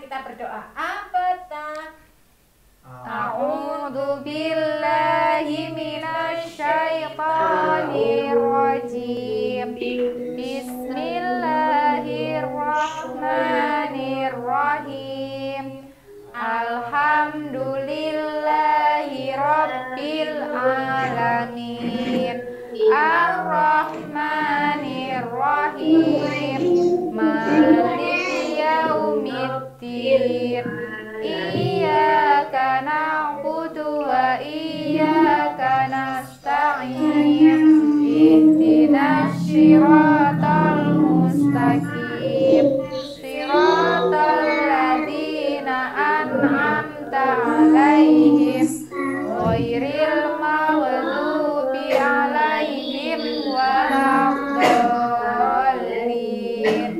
kita berdoa. Apatah. A'udzu billahi minasyaitonir rajim. Bismillahirrahmanirrahim. Alhamdulillahi rabbil alamin. Ar-Rahmanir-Rahim. Maliki yaumiddin. Iyyaka na'budu wa iyyaka nasta'in. Ihdinas siratal mustaqim. Siratal ladzina an'amta 'alaihim ghairil maghdubi 'alaihim waladdallin.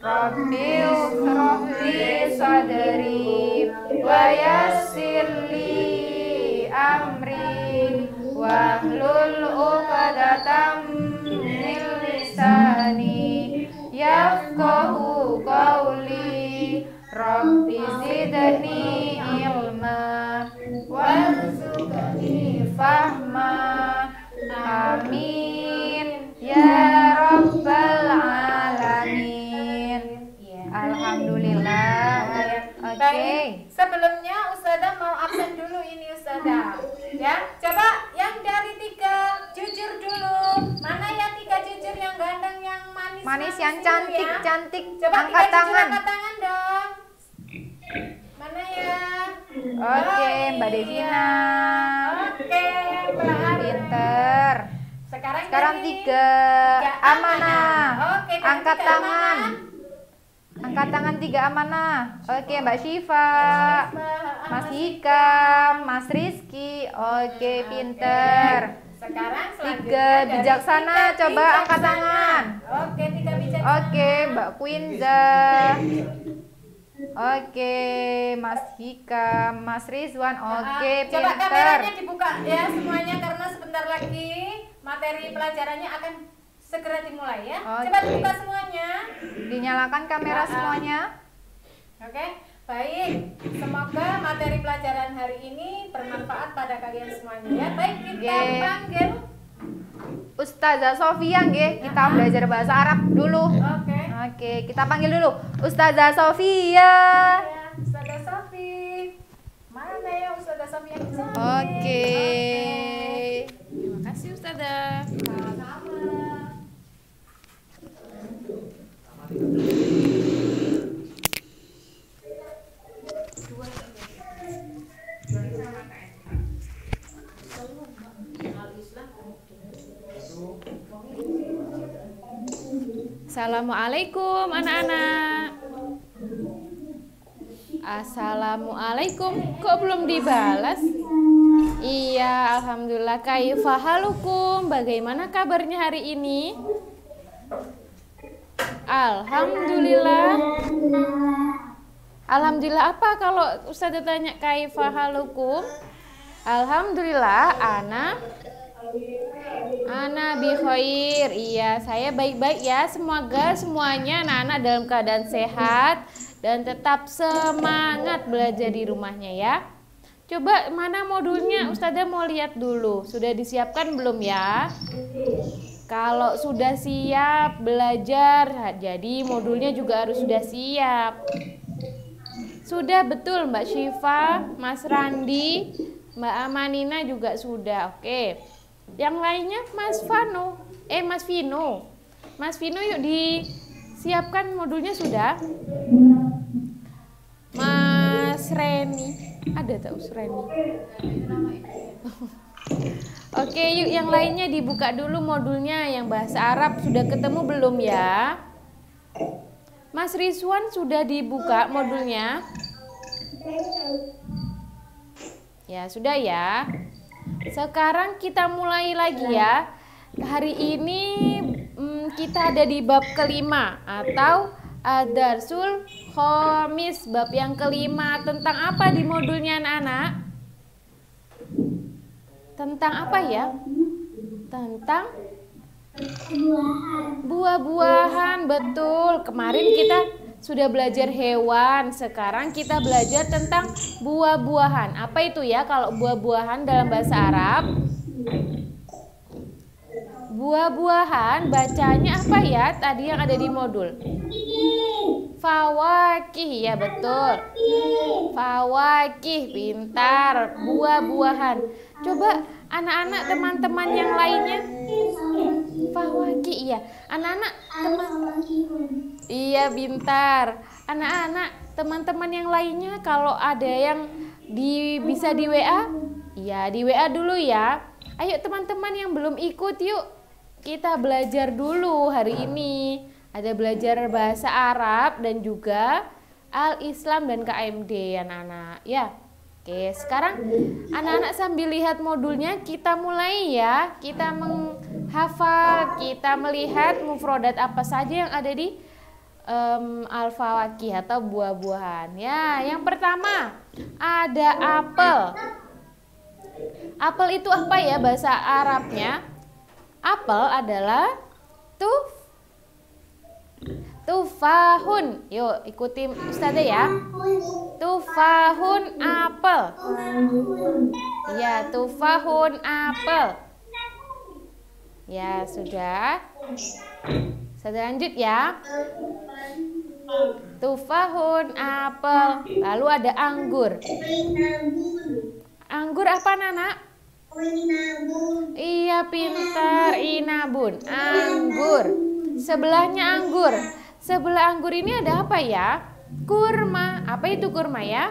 Rabbil shrahli sadri wa yassirli amri wahlul 'uqdatam min lisani yafqahu qawli. Rabbi zidni ilma warzuqni fahma. Amin ya rabbal alamin. Alhamdulillah. Baik, sebelumnya Ustazah mau absen dulu ini Ustazah. Ya, coba yang dari 3 jujur dulu. Mana ya 3 jujur yang ganteng, yang manis, Manis yang dulu cantik. Coba Angkat 3 jujur tangan. angkat tangan dong. Mana ya? Oke, Mbak Devina. Oke, Mbak Pinter. Sekarang Sekarang dari 3 amanah. Oke, dari Angkat 3 tangan. amanah. Angkat tangan 3 amanah. Oke, Mbak Syifa, Mas Hikam, Mas Rizky. Oke, pinter. Sekarang 3 bijaksana, coba angkat tangan. Oke, 3 bijaksana. Oke, Mbak Quinza. Oke, Mas Hikam, Mas Rizwan. Oke, Coba pinter. kameranya dibuka ya semuanya, karena sebentar lagi materi pelajarannya akan segera dimulai ya. Oke. Coba dibuka semuanya. Dinyalakan kamera semuanya. Oke, baik. Semoga materi pelajaran hari ini bermanfaat pada kalian semuanya ya. Baik, kita Oke. panggil. Ustazah Sofia nggih, kita belajar bahasa Arab dulu. Oke. Oke, kita panggil dulu Ustazah Sofia. Ya, Ustazah Sofi. Mana ya Ustazah Sofi yang cantik? Oke. Terima kasih Ustazah. Sama-sama. Assalamualaikum anak-anak. Assalamualaikum. Kok belum dibalas? Iya, alhamdulillah. Kaifa halukum? Bagaimana kabarnya hari ini? Alhamdulillah. Alhamdulillah apa kalau Ustazah tanya kaifa halukum? Alhamdulillah, Ana bi khair. Iya, saya baik-baik ya. Semoga semuanya anak-anak dalam keadaan sehat dan tetap semangat belajar di rumahnya ya. Coba mana modulnya? Ustazah mau lihat dulu. Sudah disiapkan belum ya? Kalau sudah siap belajar, jadi modulnya juga harus sudah siap. Sudah betul Mbak Syifa, Mas Randi, Mbak Amanina juga sudah. Oke. Yang lainnya Mas Vano, Mas Vino. Mas Vino yuk disiapkan modulnya sudah. Mas Reni, ada tak Us Reni? Oke, yuk yang lainnya dibuka dulu modulnya. Yang bahasa Arab sudah ketemu belum ya? Mas Rizwan sudah dibuka modulnya? Ya, sudah ya. Sekarang kita mulai lagi ya. Hari ini kita ada di bab kelima atau Ad-Darsul Khamis, bab yang kelima. Tentang apa di modulnya anak-anak? Tentang apa ya? Tentang buah-buahan, betul. Kemarin kita sudah belajar hewan. Sekarang kita belajar tentang buah-buahan. Apa itu ya kalau buah-buahan dalam bahasa Arab? Buah-buahan bacanya apa ya tadi yang ada di modul? Fawakih, ya betul. Fawakih, pintar. Buah-buahan. Coba anak-anak teman-teman yang lainnya. Fawakih, iya. Anak-anak teman. Iya, pintar. Anak-anak teman-teman yang lainnya kalau ada yang bisa di WA? Iya, di WA dulu ya. Ayo teman-teman yang belum ikut yuk. Kita belajar dulu hari ini. Ada belajar bahasa Arab dan juga Al-Islam dan KMD ya anak-anak ya. Oke, sekarang anak-anak sambil lihat modulnya kita mulai ya. Kita menghafal, kita melihat mufrodat apa saja yang ada di al-fawakih atau buah-buahan. Ya, yang pertama ada apel. Apel itu apa ya bahasa Arabnya? Apel adalah tufahun. Yuk ikuti Ustazah ya. Tufahun apel. Ya, tufahun apel. Ya, sudah. Ustazah lanjut ya. Tufahun apel. Lalu ada anggur. Anggur apa Nana? Iya, pintar. Inabun. Anggur. Sebelahnya anggur. Sebelah anggur ini ada apa ya? Kurma. Apa itu kurma ya?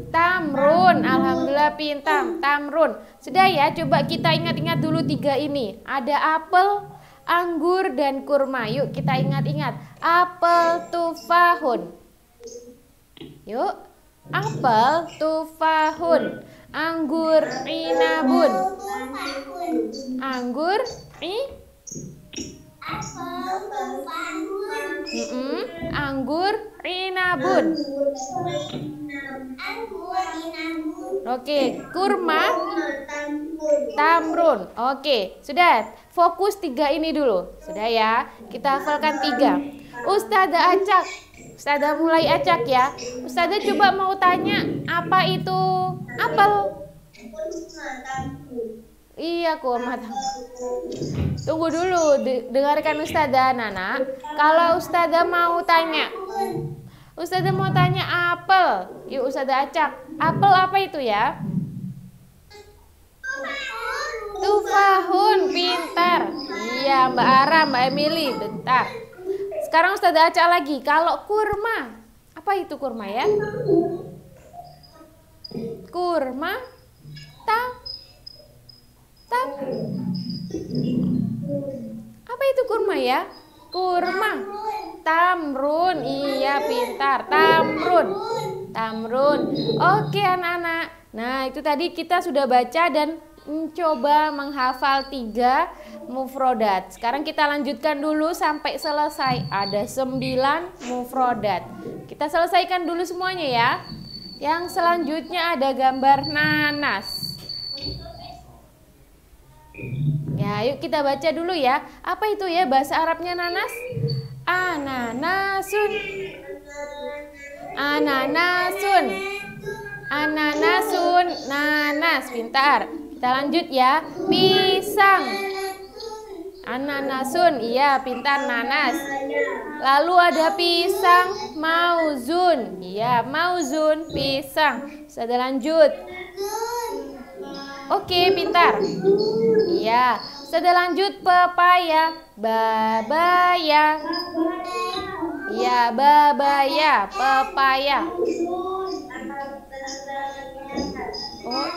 Tamrun. Alhamdulillah pintar. Tamrun. Sudah ya, coba kita ingat-ingat dulu tiga ini. Ada apel, anggur, dan kurma. Yuk kita ingat-ingat. Apel, tufahun. Yuk. Apel, tufahun. Anggur, inabun. Anggur, anggur, inabun. Oke, kurma, tamrun. Oke, sudah. Fokus tiga ini dulu. Sudah ya, kita hafalkan tiga. Ustazah acak. Ustazah mulai acak ya. Ustazah coba mau tanya, apa itu apel? Iya, kurma. Tunggu dulu, dengarkan Ustazah Nana. Kalau Ustazah mau tanya, Ustazah mau tanya apel. Yuk Ustazah acak. Apel apa itu ya? Tufahun, pintar. Iya, Mbak Ara, Mbak Emily, bentar. Sekarang Ustazah acak lagi. Kalau kurma, apa itu kurma ya? Kurma, apa itu kurma ya? Kurma, tamrun. Iya, pintar. Tamrun. Oke anak-anak. Nah, itu tadi kita sudah baca dan mencoba menghafal 3 mufrodat. Sekarang kita lanjutkan dulu sampai selesai. Ada 9 mufrodat. Kita selesaikan dulu semuanya ya. Yang selanjutnya ada gambar nanas. Ya, yuk kita baca dulu ya. Apa itu ya bahasa Arabnya nanas? Ananasun. Ananasun. Ananasun. Nanas, pintar. Kita lanjut ya. Pisang. Ananasun. Iya, pintar, nanas. Lalu ada pisang mauzun. Iya, mauzun, pisang. Sudah lanjut. Oke, pintar. Iya, sudah lanjut pepaya. Babaya. Iya, babaya, pepaya. Oh,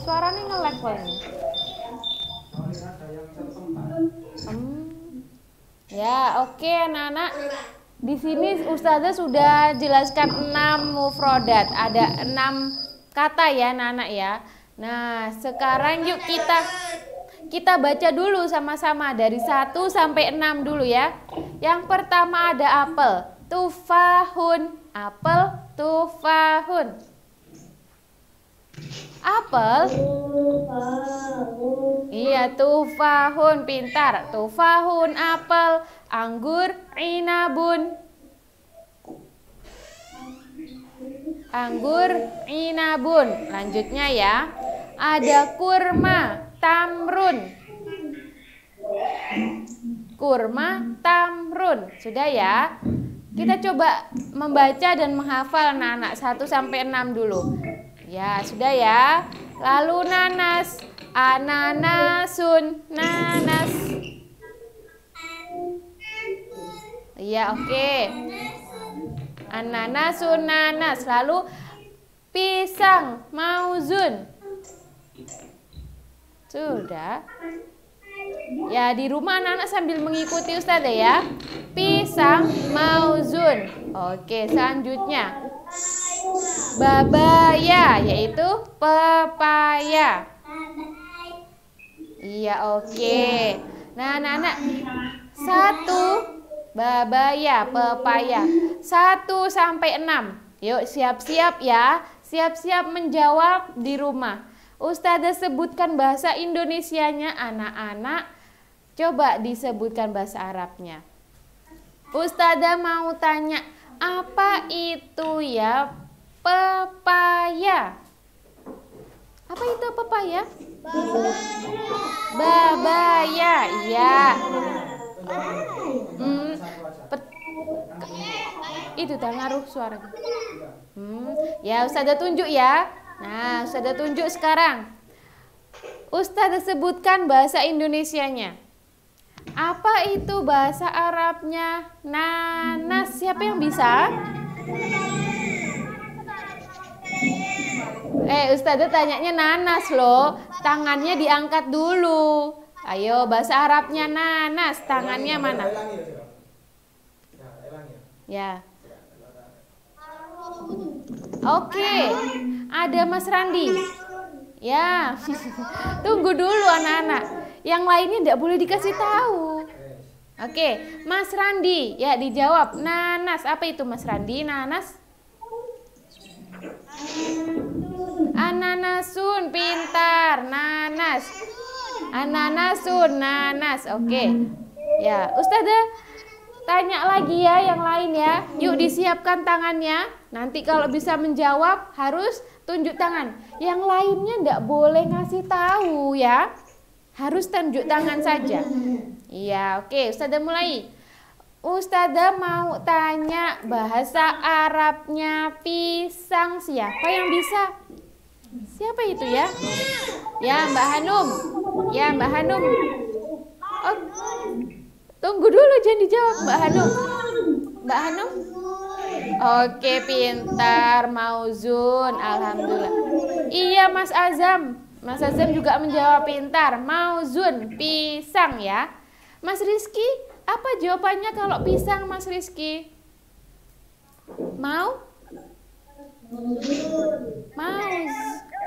suaranya nge-lag kok ini. Ya, oke anak-anak. Di sini Ustazah sudah jelaskan 6 mufrodat. Ada 6 kata ya anak-anak ya. Nah, sekarang yuk kita baca dulu sama-sama dari 1 sampai 6 dulu ya. Yang pertama ada apel. Tufahun. Apel, tufahun. Apel. Iya, tufahun, pintar. Tufahun, apel. Anggur, inabun. Anggur, inabun. Lanjutnya ya. Ada kurma, tamrun. Kurma, tamrun. Sudah ya? Kita coba membaca dan menghafal anak-anak 1 sampai 6 dulu. Ya, sudah ya. Lalu nanas, ananasun, nanas. Iya, oke. Ananasun, nanas. Lalu pisang, mauzun. Sudah. Ya, di rumah anak-anak sambil mengikuti Ustazah ya. Pisang, mauzun. Oke, selanjutnya. Babaya, yaitu pepaya. Iya, oke. Nah, anak-anak. 1, babaya, pepaya. 1 sampai 6. Yuk, siap-siap ya. Siap-siap menjawab di rumah. Ustazah sebutkan bahasa Indonesianya, anak-anak. Coba disebutkan bahasa Arabnya. Ustazah mau tanya, apa itu ya pepaya? Apa itu pepaya? Babaya, iya. Itu tak ngaruh suara. Ya, Ustazah tunjuk ya. Nah, Ustazah tunjuk sekarang. Ustazah sebutkan bahasa Indonesianya. Apa itu bahasa Arabnya? Nanas. Siapa yang bisa? Ustazah tanyanya nanas loh. Tangannya diangkat dulu. Ayo, bahasa Arabnya nanas. Tangannya mana? Ya. Oke. Ada Mas Randi. Ya. Tunggu dulu anak-anak. Yang lainnya tidak boleh dikasih tahu. Oke, Mas Randi. Ya, dijawab. Nanas. Apa itu Mas Randi? Nanas. Ananasun, pintar. Nanas. Ananasun, nanas. Oke. Ya, Ustazah tanya lagi ya yang lain ya. Yuk disiapkan tangannya. Nanti kalau bisa menjawab harus tunjuk tangan. Yang lainnya enggak boleh ngasih tahu ya. Harus tunjuk tangan saja. Iya, oke. Ustazah mulai. Ustazah mau tanya bahasa Arabnya pisang. Siapa yang bisa? Siapa itu ya? Ya, Mbak Hanum. Ya, Mbak Hanum. Oh, tunggu dulu, jangan dijawab, Mbak Hanum. Mbak Hanum? Oke, pintar. Mauzun, alhamdulillah. Iya, Mas Azam. Mas Azam juga menjawab pintar. Mauzun, pisang ya. Mas Rizky, apa jawabannya kalau pisang, Mas Rizky?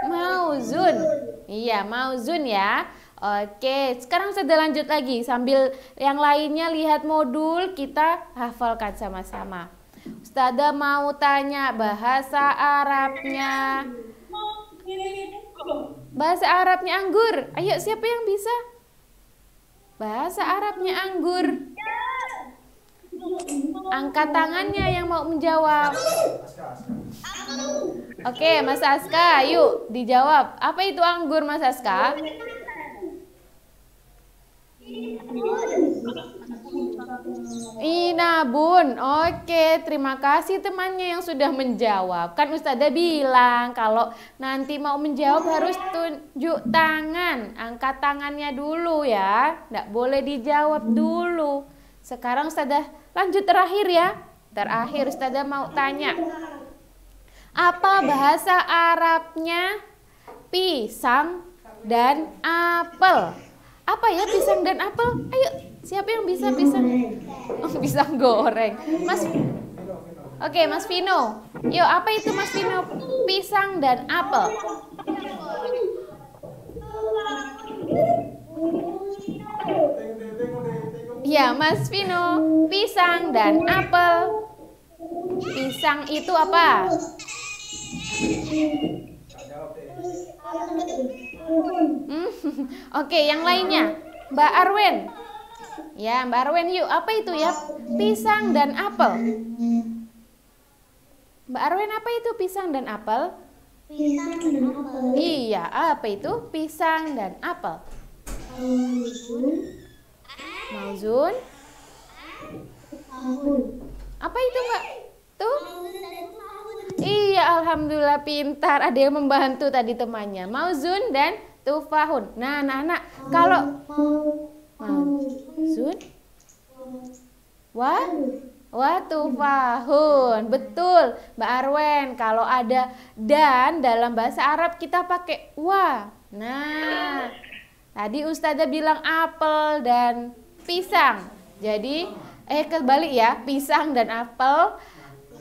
Mauzun. Iya, mauzun ya. Oke, sekarang sudah lanjut lagi. Sambil yang lainnya lihat modul, kita hafalkan sama-sama. Ustazah mau tanya bahasa Arabnya. Bahasa Arabnya anggur. Ayo, siapa yang bisa? Bahasa Arabnya anggur. Angkat tangannya yang mau menjawab. Oke, Mas Aska, yuk dijawab. Apa itu anggur, Mas Aska? Inabun. Oke, terima kasih temannya yang sudah menjawab. Kan Ustazah bilang kalau nanti mau menjawab harus tunjuk tangan. Angkat tangannya dulu ya. Nggak boleh dijawab dulu. Sekarang Ustazah lanjut terakhir ya. Terakhir Ustazah mau tanya. Apa bahasa Arabnya pisang dan apel? Apa ya pisang dan apel? Ayo, siapa yang bisa pisang? Oh, pisang goreng. Oke, Mas Vino. Yuk, apa itu Mas Vino? Pisang dan apel. Ya, Mas Vino. Pisang dan apel. Pisang itu apa? Oke, yang lainnya. Mbak Arwen. Ya, Mbak Arwen yuk. Apa itu ya? Pisang dan apel. Mbak Arwen, apa itu pisang dan apel? Pisang dan apel. Iya, apa itu pisang dan apel? Mauzun. Apa itu Mbak? Tuh. Iya, alhamdulillah pintar. Ada yang membantu tadi temannya. Mauzun dan tufahun. Nah, anak-anak, kalau mauzun, tufahun. Betul, Mbak Arwen. Kalau ada dan dalam bahasa Arab kita pakai wa. Nah, tadi Ustazah bilang apel dan pisang. Jadi, kebalik ya, pisang dan apel.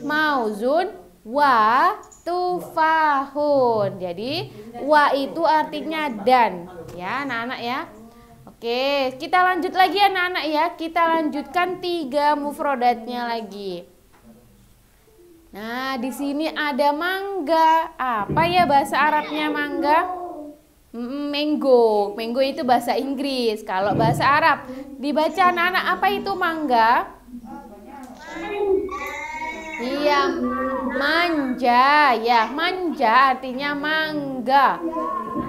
Mauzun wa tufahun. Jadi wa itu artinya dan ya anak-anak ya. Oke, kita lanjut lagi anak-anak ya. Kita lanjutkan 3 mufrodatnya lagi. Nah, di sini ada mangga. Apa ya bahasa Arabnya mangga? Mango. Mango itu bahasa Inggris. Kalau bahasa Arab dibaca anak-anak, apa itu mangga? Iya, manja. Ya, manja artinya mangga.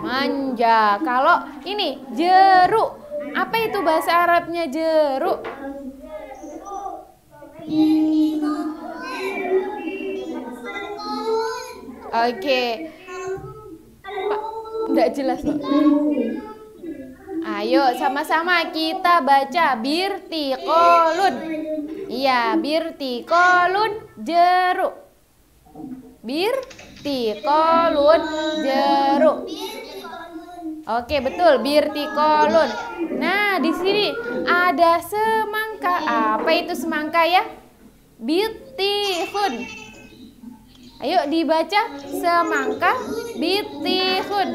Manja. Kalau ini jeruk. Apa itu bahasa Arabnya jeruk? Oke. Pak, enggak jelas loh. Ayo sama-sama kita baca birtiqolun. Iya, birtiqolun jeruk. Birtiqolun jeruk. Oke, betul, birtiqolun. Nah, di sini ada semangka. Apa itu semangka ya? Bitihun. Ayo dibaca semangka bitihun.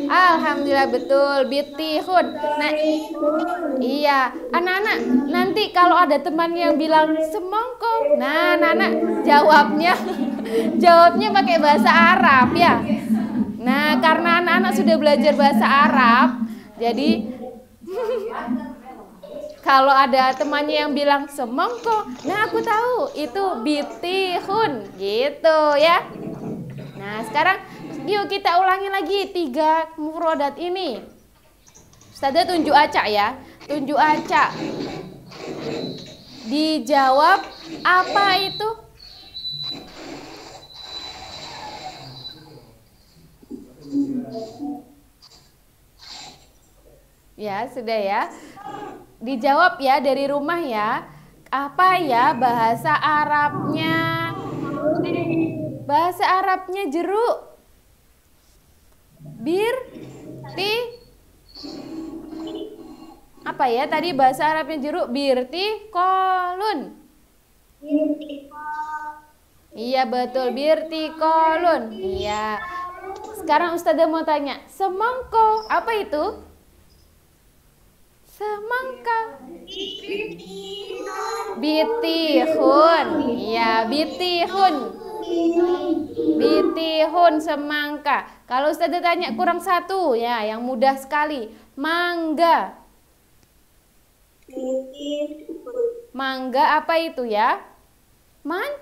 Alhamdulillah betul, bitihun. Nah, iya, anak-anak, nanti kalau ada teman yang bilang semongko, nah, anak-anak jawabnya pakai bahasa Arab ya. Nah, karena anak-anak sudah belajar bahasa Arab, jadi kalau ada temannya yang bilang semongko, nah aku tahu itu bitihun, gitu ya. Nah, sekarang yuk kita ulangi lagi 3 mufrodat ini. Ustazah tunjuk acak ya. Tunjuk acak. Dijawab apa itu? Ya, sudah ya. Dijawab ya dari rumah ya. Apa ya bahasa Arabnya? Bahasa Arabnya jeruk. Apa ya tadi bahasa Arabnya jeruk? Birtiqolun. Iya betul, birtiqolun. Iya. Sekarang Ustazah mau tanya, semangko apa itu? Semangka. Bitihun. Iya, bitihun. Bitihun semangka. Kalau Ustazah tanya kurang 1 ya, yang mudah sekali. Mangga. Mangga apa itu ya? Manja.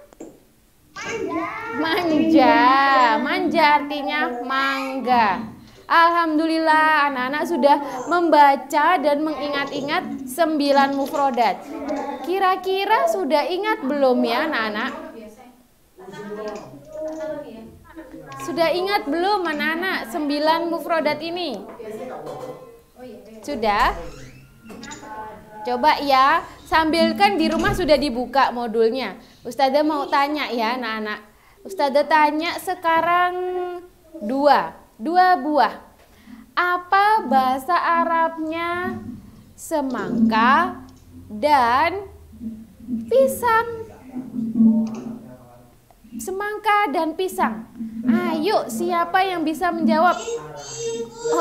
Manja artinya mangga. Alhamdulillah anak-anak sudah membaca dan mengingat-ingat 9 mufrodat. Kira-kira sudah ingat belum ya anak-anak? Sudah ingat belum anak-anak 9 mufrodat ini? Sudah? Coba ya, sambil kan di rumah sudah dibuka modulnya. Ustazah mau tanya ya anak-anak. Ustazah tanya sekarang 2 buah. Apa bahasa Arabnya semangka dan pisang? Semangka dan pisang. Ayo, siapa yang bisa menjawab?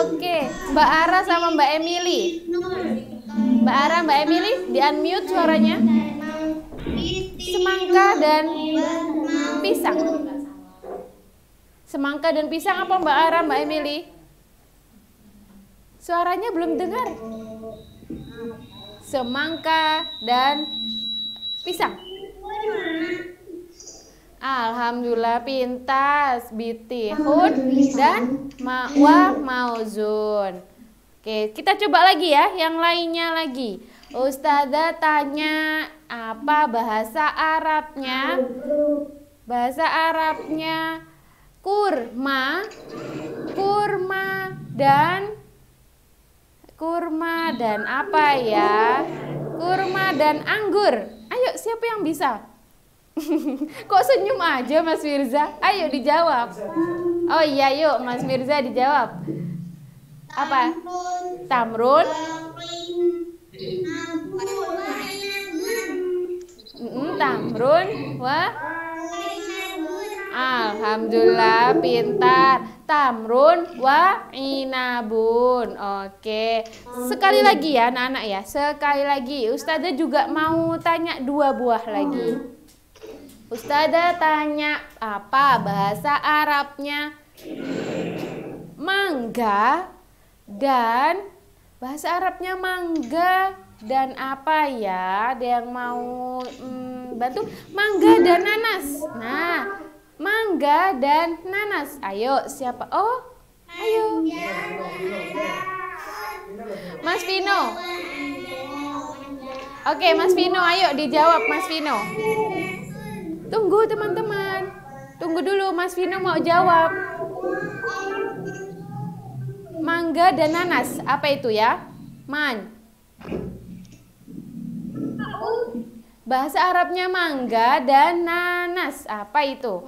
Oke, Mbak Ara sama Mbak Emily. Mbak Ara, Mbak Emily, di-unmute suaranya. Semangka dan pisang. Semangka dan pisang apa Mbak Ara, Mbak Emily? Suaranya belum dengar. Semangka dan pisang. Alhamdulillah pintas. Bitihun dan mauzun. Oke, kita coba lagi ya, yang lainnya lagi. Ustazah tanya, apa bahasa Arabnya? Bahasa Arabnya kurma, kurma dan apa ya? Kurma dan anggur. Ayo, siapa yang bisa? Kok senyum aja Mas Mirza? Ayo dijawab. Oh iya, yuk Mas Mirza dijawab. Apa? Tamrun. Tamrun. Wah. Alhamdulillah pintar. Tamrun wa inabun. Oke. Sekali lagi ya anak-anak ya. Sekali lagi. Ustazah juga mau tanya 2 buah lagi. Ustazah tanya, apa bahasa Arabnya mangga dan bahasa Arabnya mangga dan apa ya? Ada yang mau bantu? Mangga dan nanas. Nah, mangga dan nanas. Ayo, siapa? Oh, ayo. Mas Vino. Oke, Mas Vino, ayo dijawab Mas Vino. Tunggu teman-teman. Tunggu dulu, Mas Vino mau jawab. Mangga dan nanas, apa itu ya? Bahasa Arabnya mangga dan nanas, apa itu?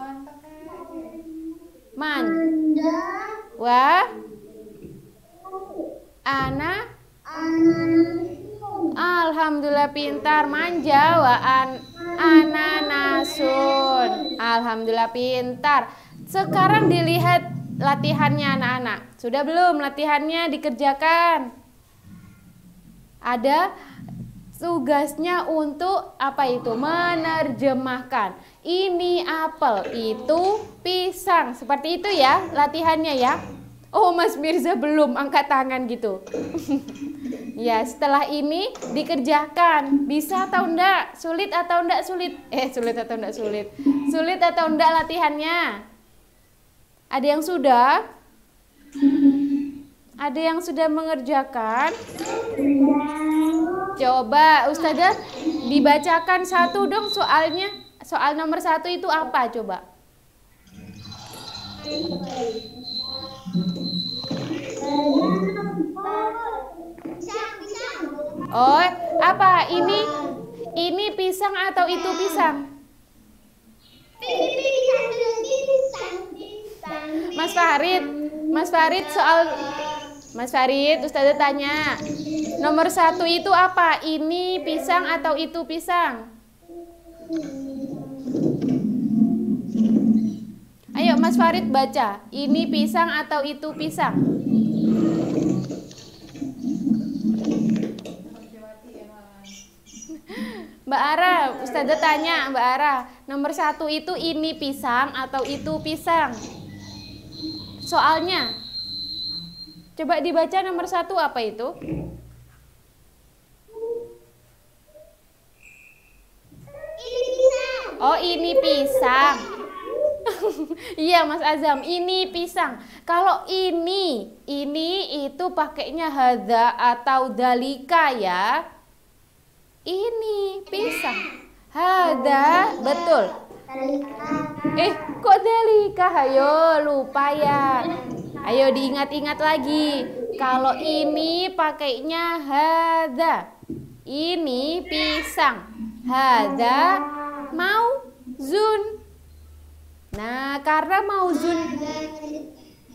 Wah. Alhamdulillah pintar. Manja wa ananasun. Alhamdulillah pintar. Sekarang dilihat latihannya anak-anak. Sudah belum latihannya dikerjakan? Ada tugasnya untuk apa itu? Menerjemahkan. Ini apel, itu pisang. Seperti itu ya latihannya ya. Oh, Mas Mirza belum angkat tangan gitu. Ya, setelah ini dikerjakan. Bisa atau enggak? Sulit atau enggak sulit? Sulit atau enggak sulit? Sulit atau enggak latihannya? Ada yang sudah? Ada yang sudah mengerjakan? Coba Ustazah dibacakan satu dong soalnya. Soal nomor 1 itu apa coba? Oh, apa? Ini pisang atau itu pisang? Mas Farid soal Mas Farid, Ustazah tanya. Nomor 1 itu apa? Ini pisang atau itu pisang? Ayo Mas Farid baca. Ini pisang atau itu pisang? Mbak Ara, Ustazah tanya Mbak Ara. Nomor 1 itu ini pisang atau itu pisang? Soalnya. Coba dibaca nomor 1 apa itu? Ini pisang. Oh, ini pisang. Iya Mas Azam, ini pisang. Kalau ini itu pakainya hadza atau dalika ya. Ini pisang. Hadza, betul. Kok dalika? Ayo, lupa ya. Ayo diingat-ingat lagi. Kalau ini pakainya hadza. Ini pisang. Hadza mauzun. Nah, karena mauzun.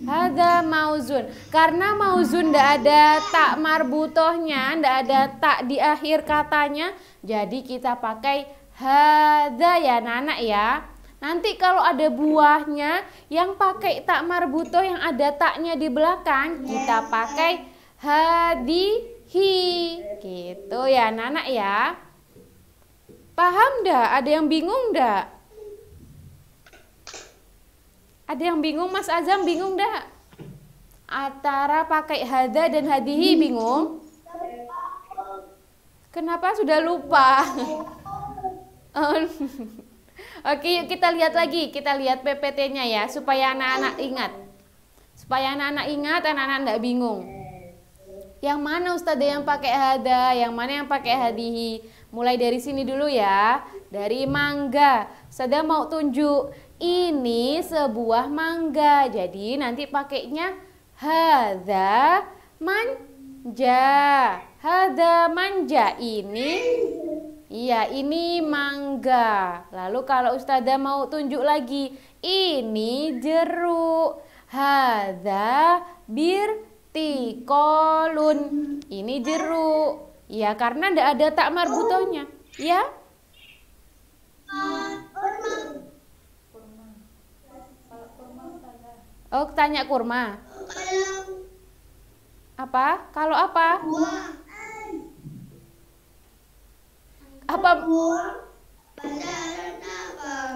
Hadza mauzun. Karena mauzun ndak ada tak marbutohnya, ndak ada tak di akhir katanya, jadi kita pakai hadza ya anak-anak ya. Nanti kalau ada buahnya yang pakai tak marbutoh yang ada taknya di belakang, kita pakai hadihi. Gitu ya anak-anak ya. Paham ndak? Ada yang bingung ndak? Ada yang bingung? Mas Azam bingung dah? Antara pakai hada dan hadihi bingung? Kenapa sudah lupa? Oke, yuk kita lihat lagi. Kita lihat PPT-nya ya, supaya anak-anak ingat. Supaya anak-anak ingat, anak-anak enggak bingung. Yang mana Ustazah yang pakai hada, yang mana yang pakai hadihi? Mulai dari sini dulu ya. Dari mangga. Ustazah mau tunjuk ini sebuah mangga. Jadi nanti pakainya hada manja. Hada manja ini. Iya, ini mangga. Lalu kalau Ustazah mau tunjuk lagi, ini jeruk. Hada birtikolun. Ini jeruk. Ya, karena ndak ada tak marbutohnya. Ya? Oh, tanya kurma. Apa? Kalau apa? Apa?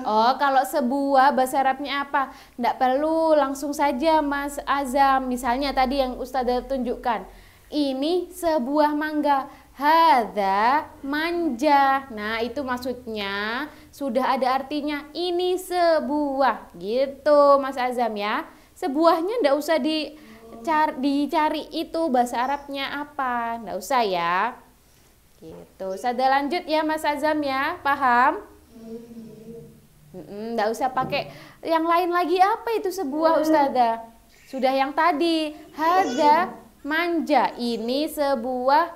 Oh, kalau sebuah bahasa Arabnya apa? Nggak perlu, langsung saja Mas Azam. Misalnya tadi yang Ustazah tunjukkan. Ini sebuah mangga. Hadza manja. Nah, itu maksudnya sudah ada artinya. Ini sebuah. Gitu Mas Azam ya. Sebuahnya nggak usah dicari itu bahasa Arabnya apa. Nggak usah ya. Gitu. Sudah lanjut ya Mas Azam ya. Paham? Nggak usah pakai yang lain lagi. Apa itu sebuah Ustazah? Sudah yang tadi. Hadza manja. ini sebuah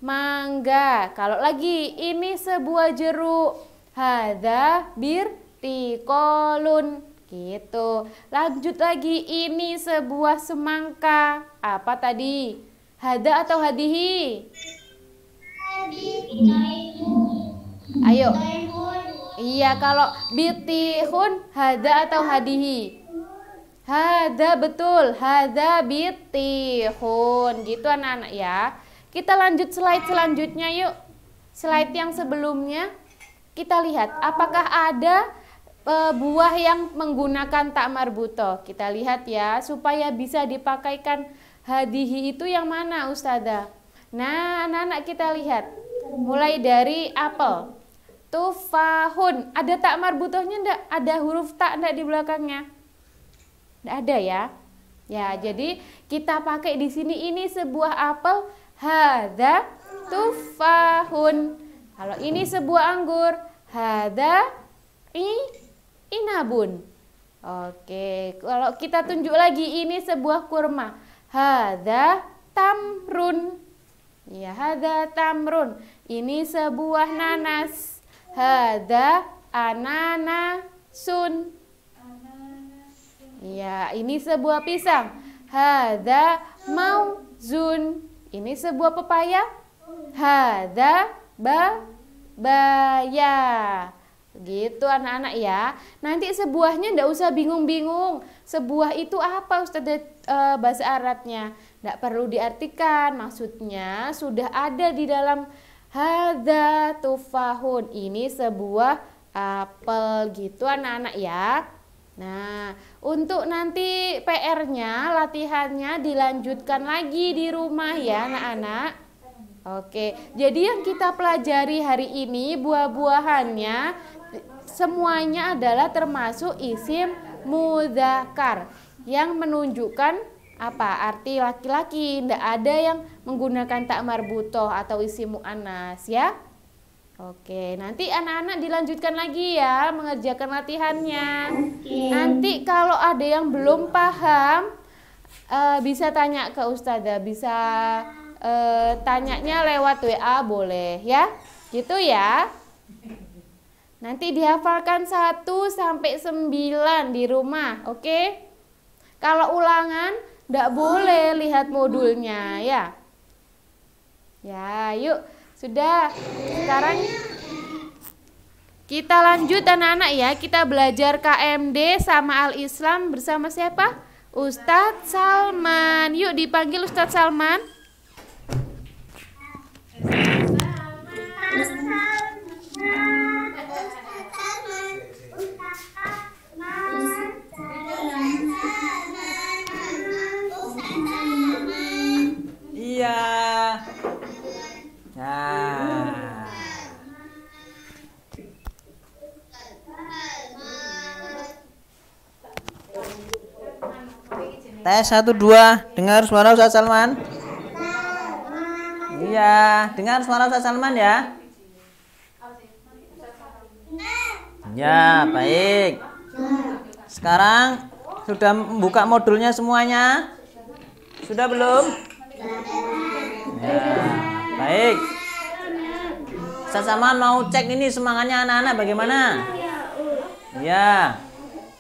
mangga. Kalau lagi ini sebuah jeruk. Hadza birtikolun. Gitu. Lanjut lagi, ini sebuah semangka. Apa tadi? Hada atau hadihi? Ayo. Iya, kalau bitihun hada atau hadihi? Hada, betul. Hada bitihun. Gitu anak-anak ya. Kita lanjut slide selanjutnya yuk. Slide yang sebelumnya. Kita lihat apakah ada buah yang menggunakan tak marbutoh. Kita lihat ya, supaya bisa dipakaikan hadihi itu yang mana Ustazah? Nah, anak-anak kita lihat. Mulai dari apel. Tufahun. Ada tak marbutohnya enggak? Ada huruf tak enggak di belakangnya? Enggak ada ya? Ya, jadi kita pakai di sini, ini sebuah apel. Hadza tufahun. Kalau ini sebuah anggur. Hadza inabun. Oke, kalau kita tunjuk lagi, ini sebuah kurma. Hadza tamrun. Ya, hadza tamrun. Ini sebuah nanas. Hadza ananasun. Ya, ini sebuah pisang. Hadza mauzun. Ini sebuah pepaya. Hadza babaya. Gitu anak-anak ya. Nanti sebuahnya ndak usah bingung-bingung. Sebuah itu apa Ustazah bahasa Arabnya? Ndak perlu diartikan. Maksudnya sudah ada di dalam hadza tufahun. Ini sebuah apel. Gitu anak-anak ya. Nah, untuk nanti PR-nya, latihannya dilanjutkan lagi di rumah ya anak-anak. Oke, jadi yang kita pelajari hari ini buah-buahannya semuanya adalah termasuk isim mudzakar yang menunjukkan apa? Arti laki-laki. Tidak ada yang menggunakan tak marbutoh atau isim muannas ya. Oke, nanti anak-anak dilanjutkan lagi ya mengerjakan latihannya. Nanti kalau ada yang belum paham bisa tanya ke Ustazah, bisa tanyanya lewat WA boleh ya. Gitu ya. Nanti dihafalkan 1 sampai 9 di rumah, oke? Kalau ulangan enggak boleh lihat modulnya ya. Ya, yuk. Sudah. Sekarang kita lanjut anak-anak ya. Kita belajar KMD sama Al-Islam bersama siapa? Ustadz Salman. Yuk dipanggil Ustadz Salman. Tes 1 2. Dengar suara Ustaz Salman? Iya, dengar suara Ustaz Salman ya. Ya, baik. Sekarang sudah buka modulnya semuanya? Sudah belum? Ya, baik. Ustaz Salman mau cek ini semangatnya anak-anak bagaimana? Ya.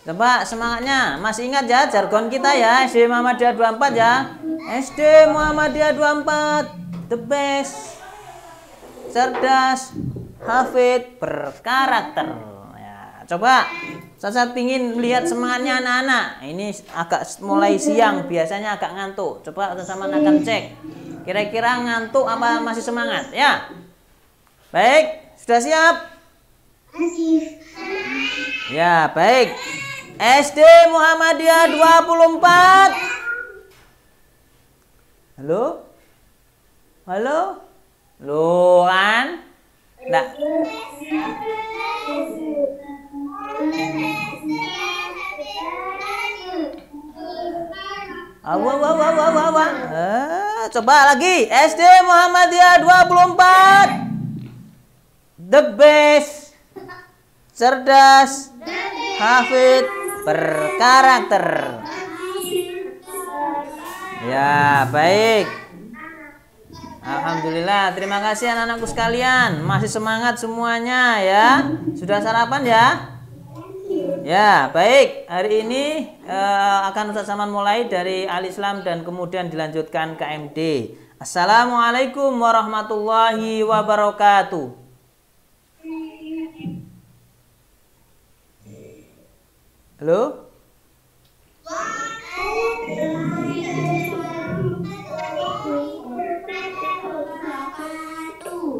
Coba semangatnya. Masih ingat ya jargon kita ya, SD Muhammadiyah 24 ya. SD Muhammadiyah 24 the best, cerdas, hafid, berkarakter. Ya, coba saya pingin melihat semangatnya anak-anak. Ini agak mulai siang, biasanya agak ngantuk. Coba sama akan cek. Kira-kira ngantuk apa masih semangat? Ya. Baik, sudah siap? Ya, baik. SD Muhammadiyah 24. Halo? Halo? Loh kan? Nggak. Coba lagi. SD Muhammadiyah 24. The best, cerdas, hafid, berkarakter. Ya, baik. Alhamdulillah, terima kasih anak-anakku sekalian. Masih semangat semuanya ya. Sudah sarapan ya? Ya, baik. Hari ini akan Ustaz Salman mulai dari Al-Islam dan kemudian dilanjutkan KMD. Assalamualaikum warahmatullahi wabarakatuh. Halo?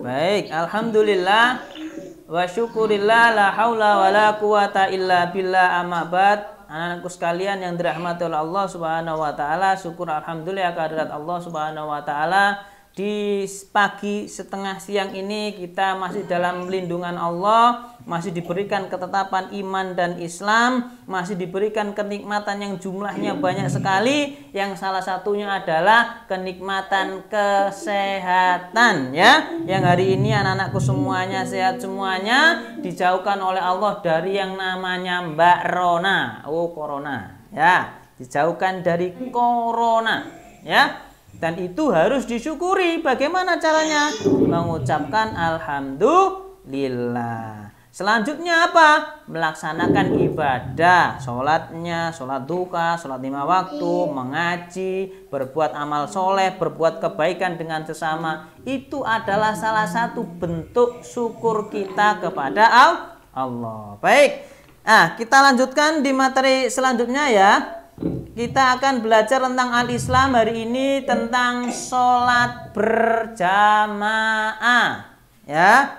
Baik, alhamdulillah wa syukurillah la haula wa la quwata illa billah, amma ba'd. Anak-anakku sekalian yang dirahmati oleh Allah Subhanahu wa taala, syukur alhamdulillah kehadirat Allah Subhanahu wa taala. Di pagi setengah siang ini kita masih dalam lindungan Allah, masih diberikan ketetapan iman dan Islam, masih diberikan kenikmatan yang jumlahnya banyak sekali, yang salah satunya adalah kenikmatan kesehatan ya. Yang hari ini anak-anakku semuanya sehat semuanya, dijauhkan oleh Allah dari yang namanya Mbak Rona, corona ya, dijauhkan dari corona ya. Dan itu harus disyukuri. Bagaimana caranya? Mengucapkan alhamdulillah. Selanjutnya apa? Melaksanakan ibadah, sholatnya, sholat duha, sholat 5 waktu, mengaji, berbuat amal soleh, berbuat kebaikan dengan sesama. Itu adalah salah satu bentuk syukur kita kepada Allah. Baik, kita lanjutkan di materi selanjutnya ya. Kita akan belajar tentang Al-Islam hari ini, tentang sholat berjamaah ya.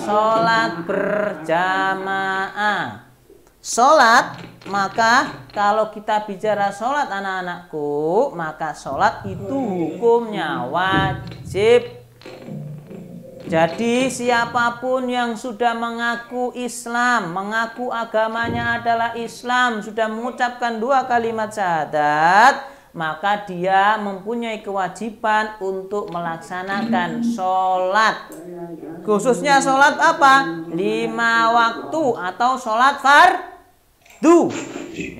Sholat berjamaah. Sholat, maka kalau kita bicara sholat anak-anakku, maka sholat itu hukumnya wajib. Jadi siapapun yang sudah mengaku Islam, mengaku agamanya adalah Islam, sudah mengucapkan 2 kalimat syahadat, maka dia mempunyai kewajiban untuk melaksanakan sholat. Khususnya sholat apa? 5 waktu atau sholat fardu.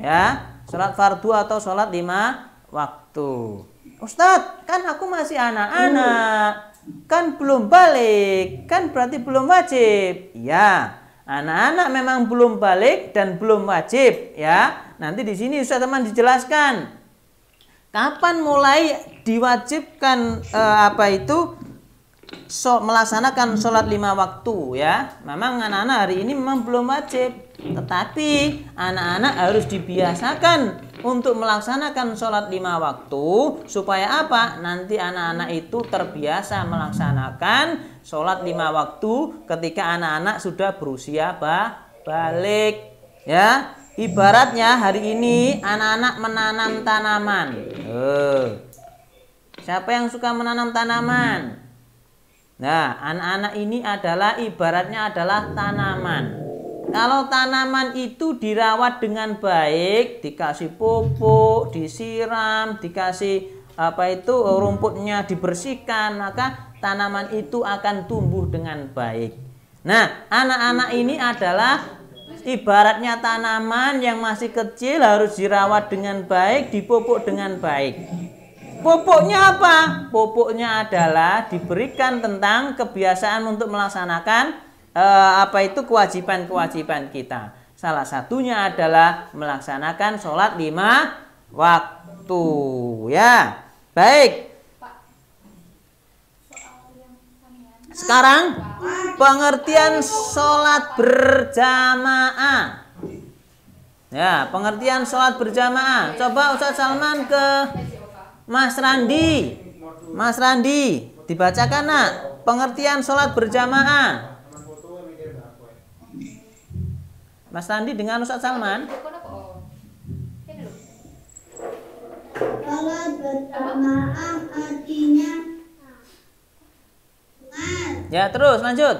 Ya, sholat fardu atau sholat 5 waktu. Ustadz, kan aku masih anak-anak. Kan belum balik, kan berarti belum wajib. Ya, anak-anak memang belum balik dan belum wajib ya. Nanti di sini Ustaz teman dijelaskan kapan mulai diwajibkan melaksanakan sholat 5 waktu ya. Memang anak-anak hari ini memang belum wajib, tetapi anak-anak harus dibiasakan untuk melaksanakan sholat 5 waktu. Supaya apa? Nanti anak-anak itu terbiasa melaksanakan sholat 5 waktu ketika anak-anak sudah berusia balik ya. Ibaratnya hari ini anak-anak menanam tanaman. Siapa yang suka menanam tanaman? Nah, anak-anak ini adalah ibaratnya adalah tanaman. Kalau tanaman itu dirawat dengan baik, dikasih pupuk, disiram, dikasih rumputnya dibersihkan, maka tanaman itu akan tumbuh dengan baik. Nah, anak-anak ini adalah ibaratnya tanaman yang masih kecil, harus dirawat dengan baik, dipupuk dengan baik. Pupuknya apa? Pupuknya adalah diberikan tentang kebiasaan untuk melaksanakan kewajiban-kewajiban kita. Salah satunya adalah melaksanakan sholat 5 waktu. Ya, baik. Sekarang pengertian sholat berjamaah. Ya, pengertian sholat berjamaah. Coba Ustaz Salman ke Mas Randi. Mas Randi, dibacakan nak pengertian sholat berjamaah. Mas Randi dengan Ustaz Salman. Sholat berjamaah artinya Ya, terus lanjut.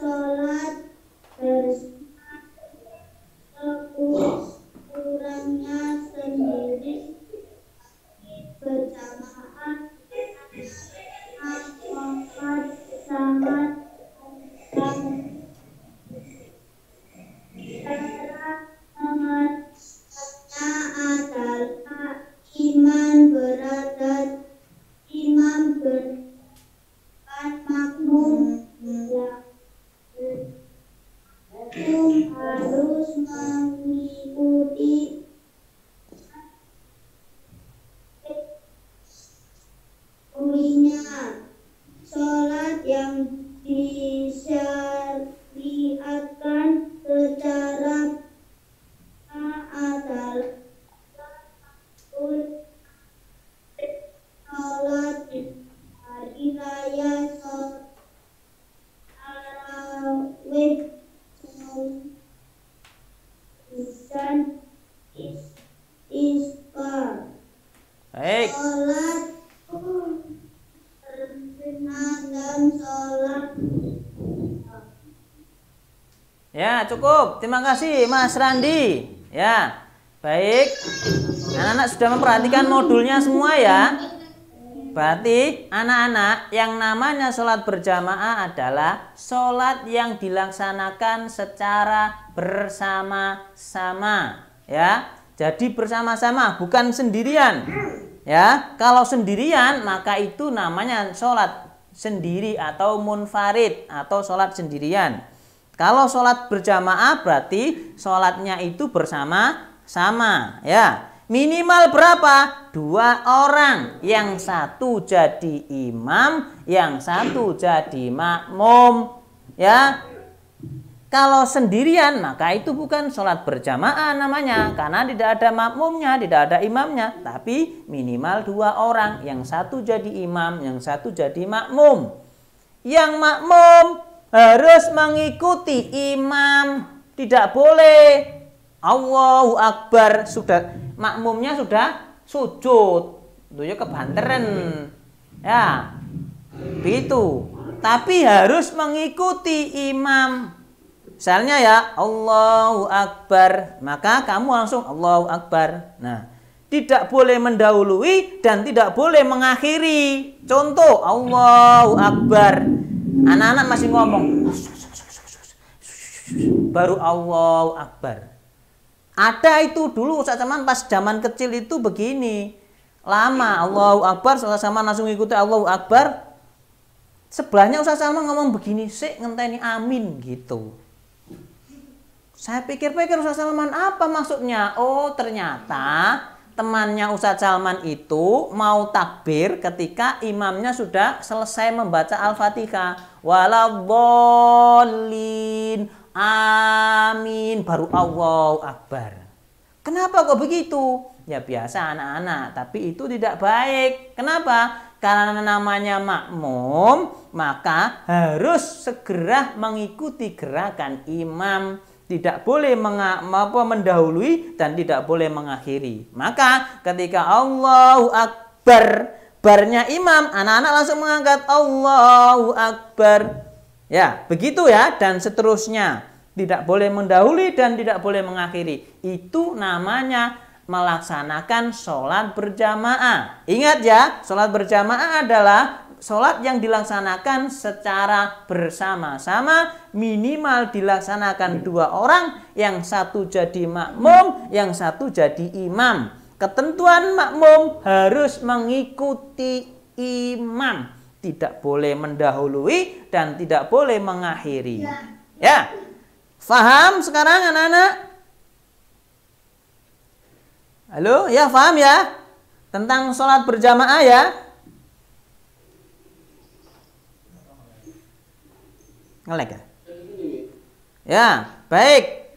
sholat berjamaah kurangnya sendiri berjamaah amat sangat cara mengertinya adalah imam berdepan makmum harus mengikuti sholat yang disyariatkan secara adalah sholat hari raya, sholat tarawih, dan ispa. Baik. Sholat dan sholat. Ya, cukup. Terima kasih Mas Randi. Ya, baik. Anak-anak sudah memperhatikan modulnya semua ya. Berarti anak-anak, yang namanya sholat berjamaah adalah sholat yang dilaksanakan secara bersama-sama. Ya, jadi bersama-sama, bukan sendirian. Ya, kalau sendirian maka itu namanya sholat sendiri atau munfarid atau sholat sendirian. Kalau sholat berjamaah berarti sholatnya itu bersama-sama. Ya, minimal berapa? 2 orang. Yang satu jadi imam, yang satu jadi makmum. Ya, kalau sendirian maka itu bukan sholat berjamaah namanya, karena tidak ada makmumnya, tidak ada imamnya. Tapi minimal 2 orang. Yang satu jadi imam, yang satu jadi makmum. Yang makmum harus mengikuti imam, tidak boleh Allahu Akbar makmumnya sudah sujud, itu ya kebanteren. Ya, begitu. Tapi harus mengikuti imam. Misalnya ya Allahu Akbar, maka kamu langsung Allahu Akbar. Nah, tidak boleh mendahului dan tidak boleh mengakhiri. Contoh Allahu Akbar, anak-anak masih ngomong baru Allahu Akbar. Ada itu dulu Ustaz Salman pas zaman kecil itu begini. Lama Allahu Akbar, Ustaz Salman langsung ikuti Allahu Akbar. Sebelahnya Ustaz Salman ngomong begini, "Sik ngenteni amin," gitu. Saya pikir-pikir Ustaz Salman apa maksudnya? Oh, ternyata temannya Ustaz Salman itu mau takbir ketika imamnya sudah selesai membaca Al-Fatihah. Waladhdallin, amin, baru Allahu Akbar. Kenapa kok begitu? Ya biasa anak-anak, tapi itu tidak baik. Kenapa? Karena namanya makmum, maka harus segera mengikuti gerakan imam. Tidak boleh mendahului dan tidak boleh mengakhiri. Maka ketika Allahu Akbar barnya imam, anak-anak langsung mengangkat Allahu Akbar. Ya, begitu ya, dan seterusnya. Tidak boleh mendahului dan tidak boleh mengakhiri. Itu namanya melaksanakan sholat berjamaah. Ingat ya, sholat berjamaah adalah sholat yang dilaksanakan secara bersama-sama, minimal dilaksanakan 2 orang, yang satu jadi makmum, yang satu jadi imam. Ketentuan makmum harus mengikuti imam, tidak boleh mendahului dan tidak boleh mengakhiri. Ya, faham sekarang anak-anak? Halo, ya faham ya tentang sholat berjamaah ya? Ngelek ya? Ya, baik.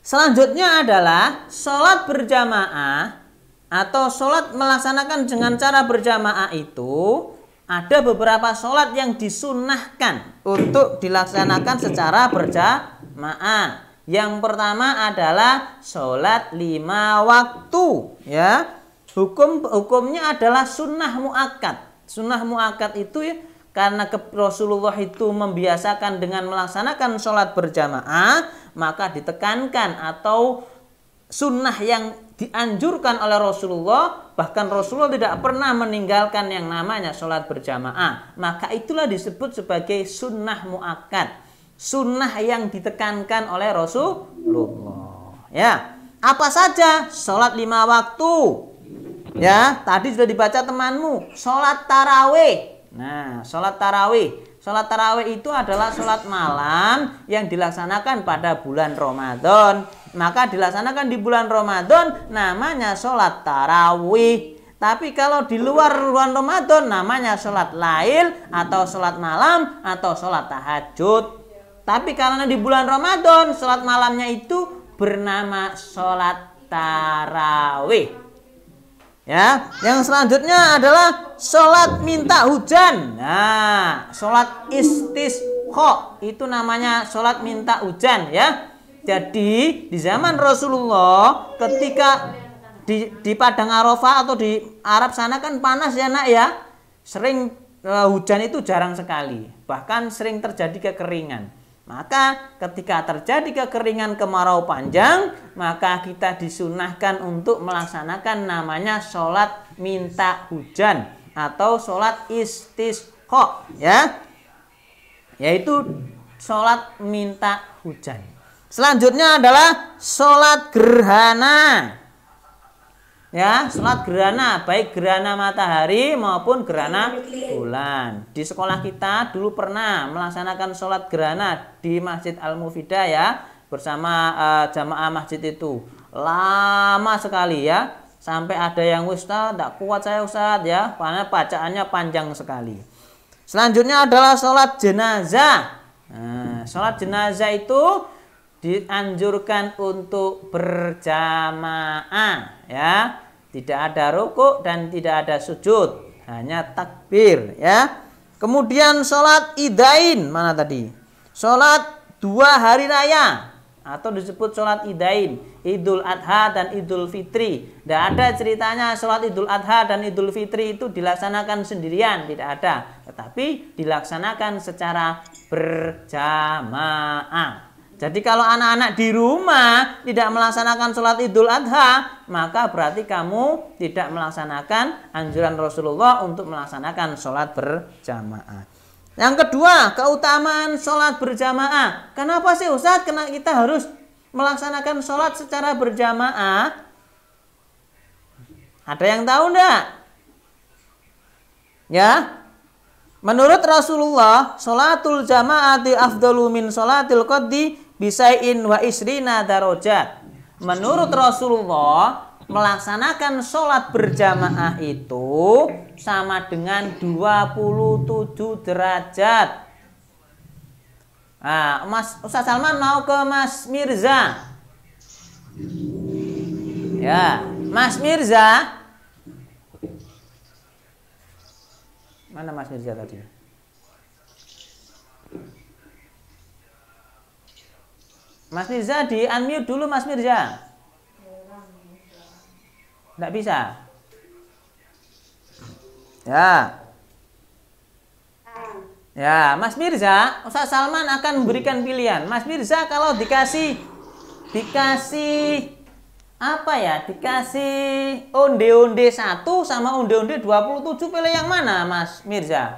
Selanjutnya adalah sholat berjamaah atau sholat melaksanakan dengan cara berjamaah itu ada beberapa sholat yang disunnahkan untuk dilaksanakan secara berjamaah. Yang pertama adalah sholat 5 waktu. Ya, hukumnya adalah sunnah muakkad. Sunnah muakkad itu ya, karena Rasulullah itu membiasakan dengan melaksanakan sholat berjamaah, maka ditekankan atau sunnah yang dianjurkan oleh Rasulullah, bahkan Rasulullah tidak pernah meninggalkan yang namanya sholat berjamaah. Maka itulah disebut sebagai sunnah muakkad, sunnah yang ditekankan oleh Rasulullah. Ya, apa saja sholat 5 waktu? Ya, tadi sudah dibaca temanmu, sholat tarawih. Nah, sholat tarawih. Sholat tarawih itu adalah sholat malam yang dilaksanakan pada bulan Ramadan. Maka dilaksanakan di bulan Ramadan namanya sholat tarawih. Tapi kalau di luar bulan Ramadan namanya sholat lail atau sholat malam atau sholat tahajud. Tapi karena di bulan Ramadan sholat malamnya itu bernama sholat tarawih. Ya, yang selanjutnya adalah sholat minta hujan. Nah, sholat istisqa itu namanya sholat minta hujan ya. Jadi di zaman Rasulullah ketika di Padang Arafah atau di Arab sana kan panas ya nak ya. Sering hujan itu jarang sekali. Bahkan sering terjadi kekeringan. Maka ketika terjadi kekeringan kemarau panjang, maka kita disunahkan untuk melaksanakan namanya sholat minta hujan atau sholat istisqa ya. Yaitu sholat minta hujan. Selanjutnya adalah sholat gerhana. Ya, sholat gerhana, baik gerhana matahari maupun gerhana bulan. Di sekolah kita dulu pernah melaksanakan sholat gerhana di Masjid Al-Mufidah ya, bersama jamaah masjid itu. Lama sekali ya, sampai ada yang Ustaz, tidak kuat saya Ustaz ya, karena bacaannya panjang sekali. Selanjutnya adalah sholat jenazah. Nah, sholat jenazah itu dianjurkan untuk berjamaah ya, tidak ada rukuk dan tidak ada sujud, hanya takbir ya. Kemudian sholat idain, mana tadi? Sholat 2 hari raya atau disebut sholat idain, Idul Adha dan Idul Fitri. Tidak ada ceritanya sholat Idul Adha dan Idul Fitri itu dilaksanakan sendirian, tidak ada, tetapi dilaksanakan secara berjamaah. Jadi kalau anak-anak di rumah tidak melaksanakan sholat Idul Adha, maka berarti kamu tidak melaksanakan anjuran Rasulullah untuk melaksanakan sholat berjamaah. Yang kedua, keutamaan sholat berjamaah. Kenapa sih Ustaz kita harus melaksanakan sholat secara berjamaah? Ada yang tahu enggak? Ya, menurut Rasulullah, sholatul jamaati afdalu min sholatil qaddi bisai'in wa isrina darajat. Menurut Rasulullah, melaksanakan sholat berjamaah itu sama dengan 27 derajat. Nah, Ustaz Salman mau ke Mas Mirza. Ya, Mas Mirza. Mana Mas Mirza tadi? Mas Mirza di unmute dulu Mas Mirza. Tidak bisa. Ya. Ya, Mas Mirza, Ustaz Salman akan memberikan pilihan. Mas Mirza kalau dikasih apa ya? Dikasih onde-onde 1 sama onde-onde 27, pilih yang mana, Mas Mirza?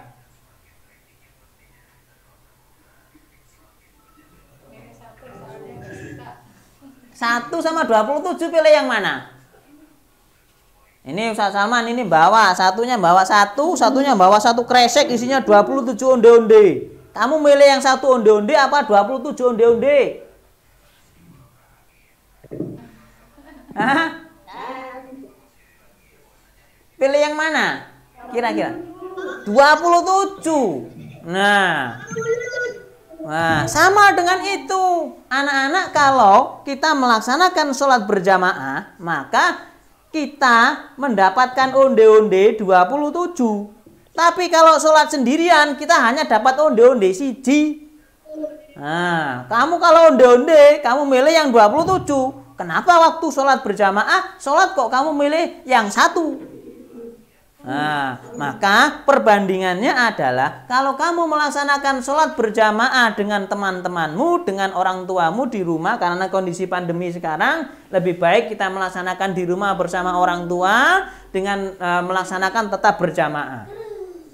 Satu sama 27, pilih yang mana? Ini Ustaz Salman ini satunya bawa satu kresek isinya 27 onde-onde. Kamu milih yang satu onde-onde apa 27 onde-onde? Hah? Pilih yang mana? Kira-kira 27. Nah, sama dengan itu. Anak-anak, kalau kita melaksanakan sholat berjamaah, maka kita mendapatkan onde-onde 27. Tapi kalau sholat sendirian, kita hanya dapat onde-onde siji. Nah, kamu kalau onde-onde, kamu milih yang 27. Kenapa waktu sholat berjamaah, sholat kok kamu milih yang 1? Nah, maka perbandingannya adalah kalau kamu melaksanakan sholat berjamaah dengan teman-temanmu, dengan orang tuamu di rumah, karena kondisi pandemi sekarang lebih baik kita melaksanakan di rumah bersama orang tua dengan melaksanakan tetap berjamaah.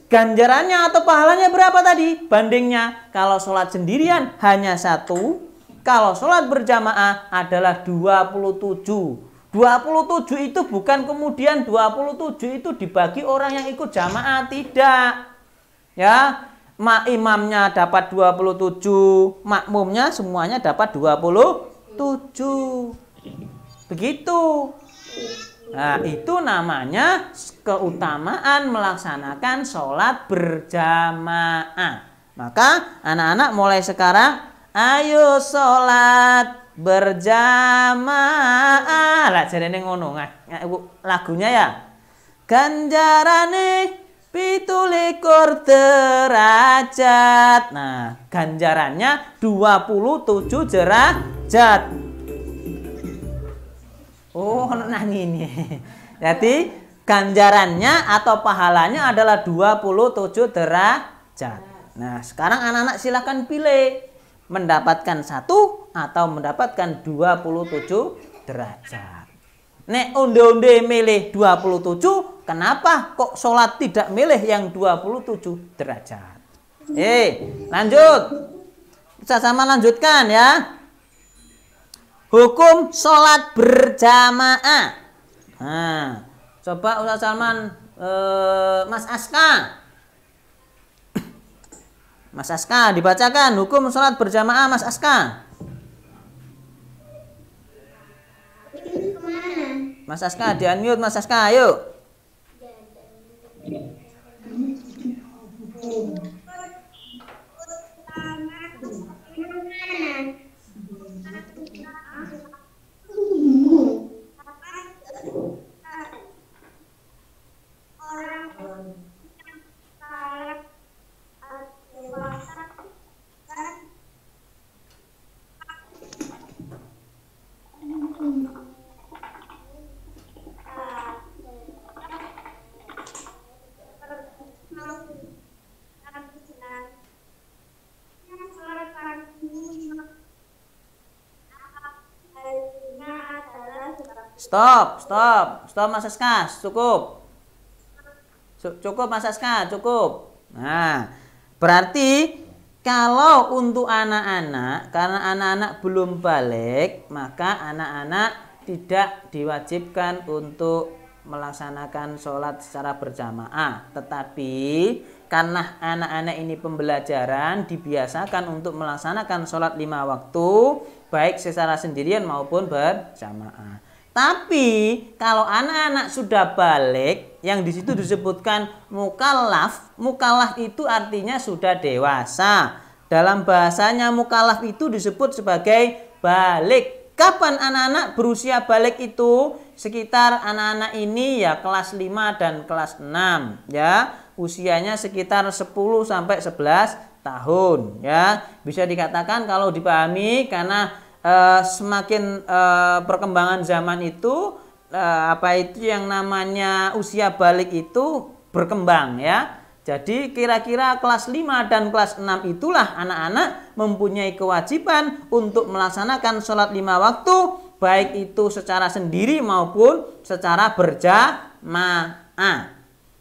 Ganjarannya atau pahalanya berapa tadi? Bandingnya, kalau sholat sendirian hanya 1, kalau sholat berjamaah adalah 27. 27 itu bukan kemudian 27 itu dibagi orang yang ikut jamaah, tidak. Ya, imamnya dapat 27, makmumnya semuanya dapat 27. Begitu. Nah, itu namanya keutamaan melaksanakan sholat berjamaah. Maka anak-anak mulai sekarang, ayo sholat berjamaah. Lah jarene ngono lagunya ya. Ganjarane 17 derajat. Nah, ganjarannya 27 derajat. Oh, nang ini. Jadi ganjarannya atau pahalanya adalah 27 derajat. Nah, sekarang anak-anak silakan pilih mendapatkan 1 atau mendapatkan 27 derajat. Nek onde-onde milih 27, kenapa kok sholat tidak milih yang 27 derajat? Lanjut. Bisa sama lanjutkan ya. Hukum sholat berjamaah. Nah, coba Ustaz Salman, Mas Aska. Mas Aska, dibacakan hukum sholat berjamaah, Mas Aska. Mas Aska, di-unmute Mas Aska, ayo. Stop Mas Aska, cukup Mas Aska, cukup. Nah, berarti kalau untuk anak-anak, karena anak-anak belum balik, maka anak-anak tidak diwajibkan untuk melaksanakan sholat secara berjamaah. Tetapi karena anak-anak ini pembelajaran, dibiasakan untuk melaksanakan sholat 5 waktu, baik secara sendirian maupun berjamaah. Tapi kalau anak-anak sudah balik, yang di situ disebutkan mukallaf. Mukallaf itu artinya sudah dewasa. Dalam bahasanya mukallaf itu disebut sebagai balik. Kapan anak-anak berusia balik itu? Sekitar anak-anak ini ya kelas 5 dan kelas 6 ya. Usianya sekitar 10 sampai 11 tahun ya. Bisa dikatakan kalau dipahami karena semakin perkembangan zaman itu apa itu yang namanya usia balik itu berkembang ya. Jadi kira-kira kelas 5 dan kelas 6 itulah anak-anak mempunyai kewajiban untuk melaksanakan sholat 5 waktu, baik itu secara sendiri maupun secara berjamaah.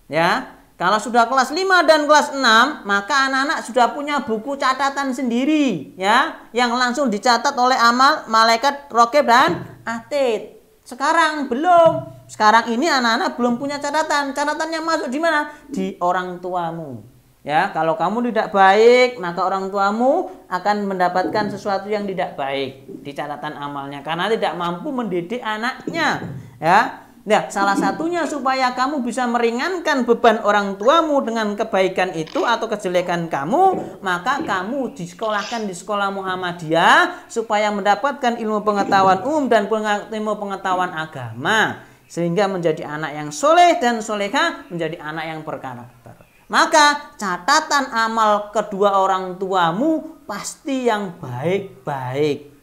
Ya, kalau sudah kelas 5 dan kelas 6, maka anak-anak sudah punya buku catatan sendiri ya, yang langsung dicatat oleh malaikat raqib dan atid. Sekarang belum. Sekarang ini anak-anak belum punya catatan. Catatannya masuk di mana? Di orang tuamu. Ya, kalau kamu tidak baik, maka orang tuamu akan mendapatkan sesuatu yang tidak baik di catatan amalnya karena tidak mampu mendidik anaknya. Ya. Nah, salah satunya supaya kamu bisa meringankan beban orang tuamu dengan kebaikan itu atau kejelekan kamu, maka kamu disekolahkan di sekolah Muhammadiyah supaya mendapatkan ilmu pengetahuan umum dan ilmu pengetahuan agama, sehingga menjadi anak yang soleh dan soleha, menjadi anak yang berkarakter. Maka catatan amal kedua orang tuamu pasti yang baik-baik.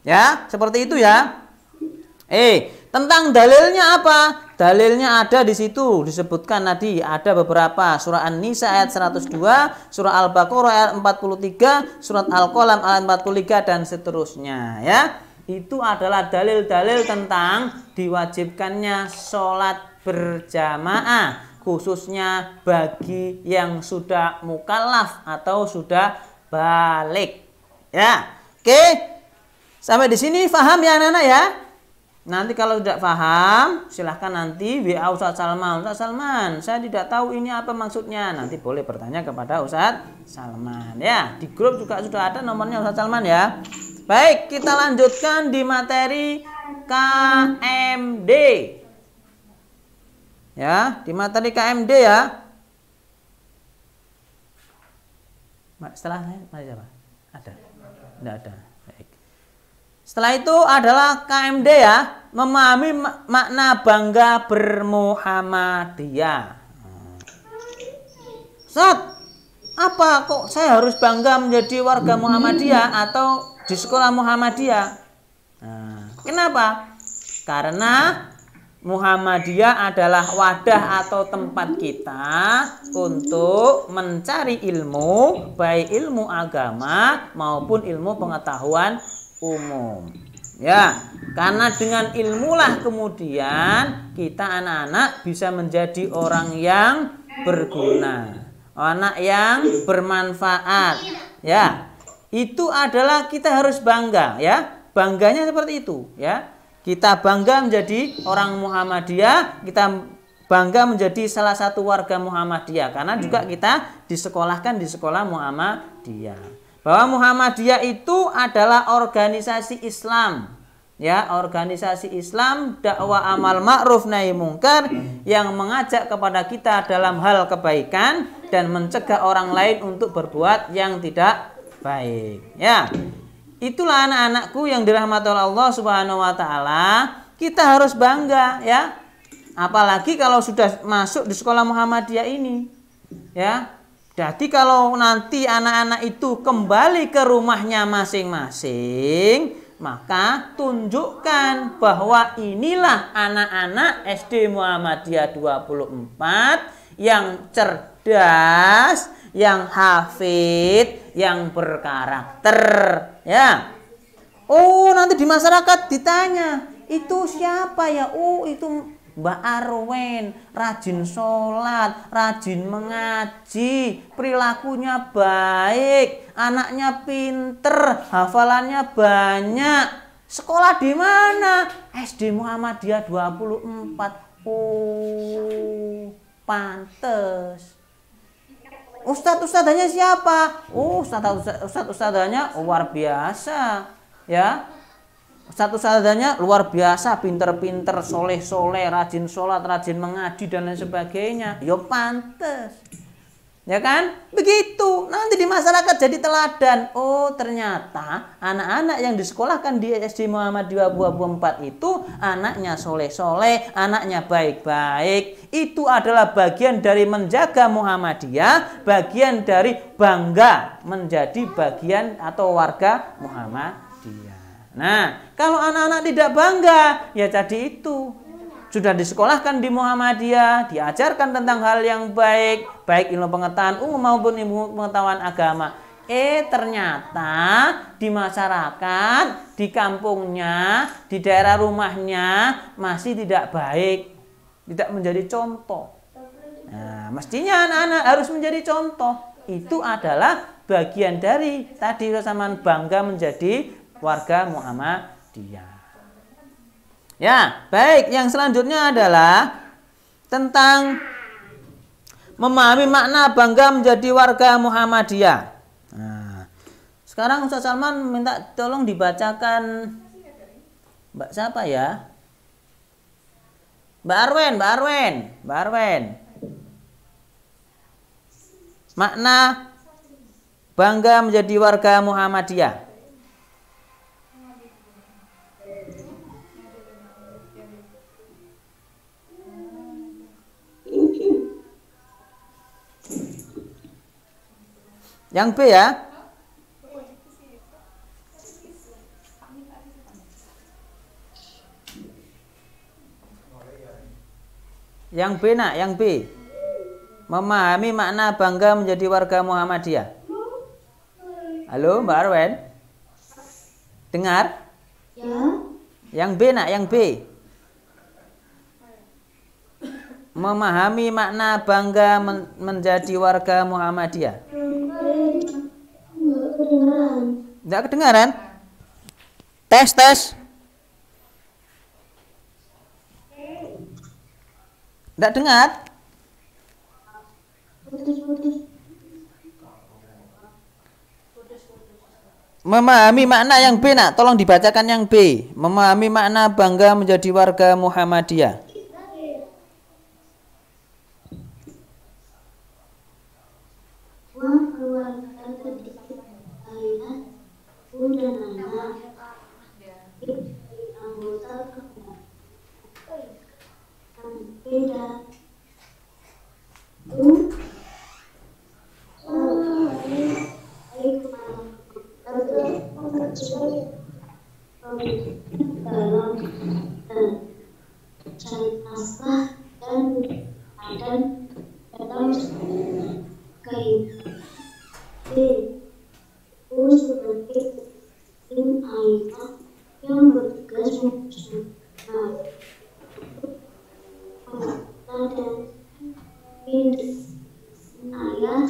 Ya, seperti itu ya. Tentang dalilnya apa? Dalilnya ada di situ, disebutkan tadi ada beberapa. Surah An-Nisa ayat 102, surah Al-Baqarah ayat 43, surat Al-Qalam ayat 43 dan seterusnya ya. Itu adalah dalil-dalil tentang diwajibkannya sholat berjamaah, khususnya bagi yang sudah mukallaf atau sudah balik. Ya, oke. Sampai di sini paham ya anak-anak ya? Nanti kalau tidak paham, silahkan nanti WA Ustaz Salman. Ustaz Salman, saya tidak tahu ini apa maksudnya. Nanti boleh bertanya kepada Ustaz Salman ya. Di grup juga sudah ada nomornya Ustaz Salman ya. Baik, kita lanjutkan di materi KMD. Ya, di materi KMD ya. Setelah saya apa? Ada? Tidak ada. Baik. Setelah itu adalah KMD ya, memahami makna bangga bermuhammadiyah. Ustaz, apa kok saya harus bangga menjadi warga Muhammadiyah atau di sekolah Muhammadiyah? Kenapa? Karena Muhammadiyah adalah wadah atau tempat kita untuk mencari ilmu, baik ilmu agama maupun ilmu pengetahuan umum. Ya, karena dengan ilmulah kemudian kita anak-anak bisa menjadi orang yang berguna, anak yang bermanfaat. Ya, itu adalah kita harus bangga ya. Bangganya seperti itu ya. Kita bangga menjadi orang Muhammadiyah, kita bangga menjadi salah satu warga Muhammadiyah karena juga kita disekolahkan di sekolah Muhammadiyah. Bahwa Muhammadiyah itu adalah organisasi Islam. Ya, organisasi Islam dakwah amal ma'ruf nahi mungkar yang mengajak kepada kita dalam hal kebaikan dan mencegah orang lain untuk berbuat yang tidak baik. Ya. Itulah anak-anakku yang dirahmati oleh Allah Subhanahu wa taala, kita harus bangga ya. Apalagi kalau sudah masuk di sekolah Muhammadiyah ini. Ya. Jadi kalau nanti anak-anak itu kembali ke rumahnya masing-masing, maka tunjukkan bahwa inilah anak-anak SD Muhammadiyah 24 yang cerdas, yang hafid, yang berkarakter ya. Oh, nanti di masyarakat ditanya, itu siapa ya? Oh, itu Mbak Arwen, rajin sholat, rajin mengaji, perilakunya baik, anaknya pinter, hafalannya banyak. Sekolah di mana? SD Muhammadiyah 24. Oh, pantes. Ustadz-ustadzanya siapa? Oh, ustadz-ustadzanya luar biasa ya. Ustadz-ustadzanya luar biasa, pinter-pinter, soleh-soleh, rajin sholat, rajin mengaji dan lain sebagainya. Yo pantes. Ya kan? Begitu. Nanti di masyarakat jadi teladan. Oh, ternyata anak-anak yang disekolahkan di SD Muhammadiyah 24 itu anaknya soleh-soleh, anaknya baik-baik. Itu adalah bagian dari menjaga Muhammadiyah, bagian dari bangga menjadi bagian atau warga Muhammadiyah. Nah, kalau anak-anak tidak bangga, ya jadi itu. sudah disekolahkan di Muhammadiyah, diajarkan tentang hal yang baik, baik ilmu pengetahuan umum maupun ilmu pengetahuan agama. Ternyata di masyarakat, di kampungnya, di daerah rumahnya masih tidak baik, tidak menjadi contoh. Nah, mestinya anak-anak harus menjadi contoh. Itu adalah bagian dari tadi kesamaan bangga menjadi warga Muhammadiyah. Ya, baik. Yang selanjutnya adalah tentang memahami makna bangga menjadi warga Muhammadiyah. Nah, sekarang Ustaz Salman minta tolong dibacakan Mbak siapa ya? Mbak Arwen. Makna bangga menjadi warga Muhammadiyah. Yang B ya. Yang B nak, yang B. Memahami makna bangga menjadi warga Muhammadiyah. Halo Mbak Arwen. Dengar? Ya. Yang B nak, yang B. Memahami makna bangga menjadi warga Muhammadiyah. Enggak kedengaran. Tidak kedengaran? Tes. Tidak dengar? Putus. Memahami makna yang B nak, tolong dibacakan yang B. Memahami makna bangga menjadi warga Muhammadiyah. Keluarga terdidik ayah, ibu dan anak, anggota keluarga. Beda. Dalam cari nafkah dan dalam kehidupan sebagai tim ayah yang bertugas mempersiapkan dan ayah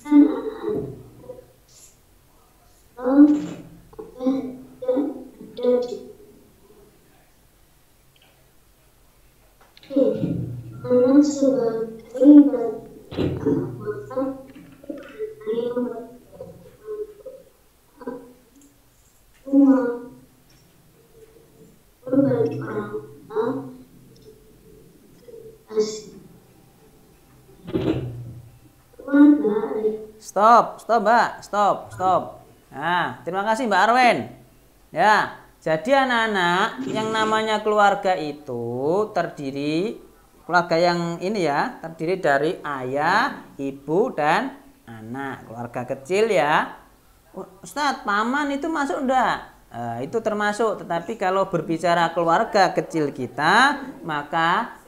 dan anak-anak anak sebagai anggota yang rumah berbagi orang tua Stop Mbak, stop. Nah, terima kasih Mbak Arwen. Ya, jadi anak-anak yang namanya keluarga itu terdiri, keluarga yang ini ya, terdiri dari ayah, ibu, dan anak. Keluarga kecil ya. Ustadz, paman itu masuk enggak? Itu termasuk, tetapi kalau berbicara keluarga kecil kita, maka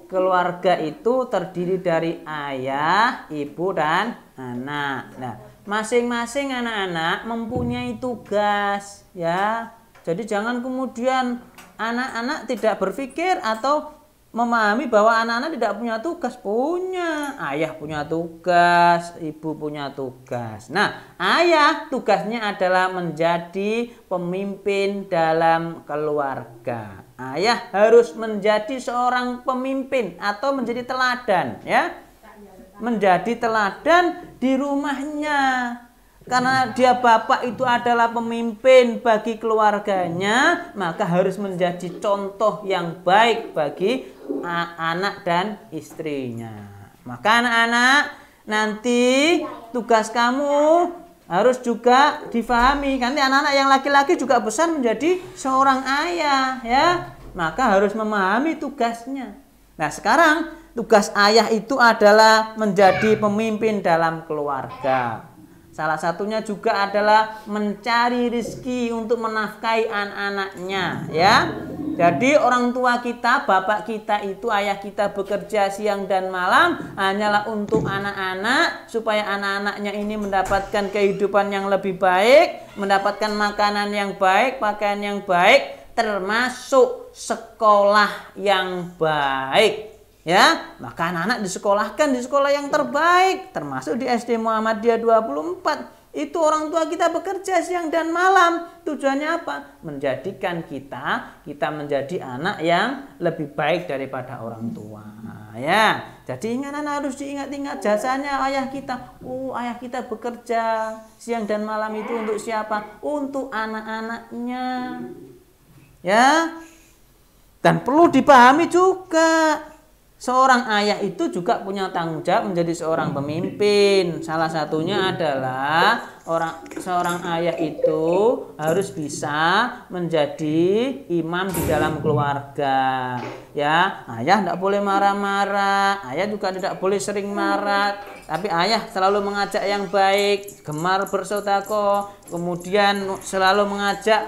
keluarga itu terdiri dari ayah, ibu, dan anak. Nah, masing-masing anak-anak mempunyai tugas ya. Jadi jangan kemudian anak-anak tidak berpikir atau memahami bahwa anak-anak tidak punya tugas. Punya, ayah punya tugas, ibu punya tugas. Nah, ayah tugasnya adalah menjadi pemimpin dalam keluarga. Ayah harus menjadi seorang pemimpin atau menjadi teladan ya. Menjadi teladan di rumahnya. Karena dia bapak itu adalah pemimpin bagi keluarganya, maka harus menjadi contoh yang baik bagi anak dan istrinya. Maka anak-anak, nanti tugas kamu harus juga difahami. Nanti anak-anak yang laki-laki juga besar menjadi seorang ayah ya. Maka harus memahami tugasnya. Nah, sekarang tugas ayah itu adalah menjadi pemimpin dalam keluarga. Salah satunya juga adalah mencari rezeki untuk menafkahi anak-anaknya ya. Jadi orang tua kita, bapak kita itu, ayah kita bekerja siang dan malam hanyalah untuk anak-anak, supaya anak-anaknya ini mendapatkan kehidupan yang lebih baik, mendapatkan makanan yang baik, pakaian yang baik, termasuk sekolah yang baik. Ya, maka anak-anak disekolahkan di sekolah yang terbaik, termasuk di SD Muhammadiyah 24. Itu orang tua kita bekerja siang dan malam. Tujuannya apa? Menjadikan kita menjadi anak yang lebih baik daripada orang tua. Ya, jadi anak harus diingat-ingat jasanya ayah kita. Ayah kita bekerja siang dan malam itu untuk siapa? Untuk anak-anaknya. Ya. Dan perlu dipahami juga, seorang ayah itu juga punya tanggung jawab menjadi seorang pemimpin. Salah satunya adalah seorang ayah itu harus bisa menjadi imam di dalam keluarga. Ya, ayah tidak boleh marah-marah, ayah juga tidak boleh sering marah. Tapi ayah selalu mengajak yang baik, gemar bersedekah, kemudian selalu mengajak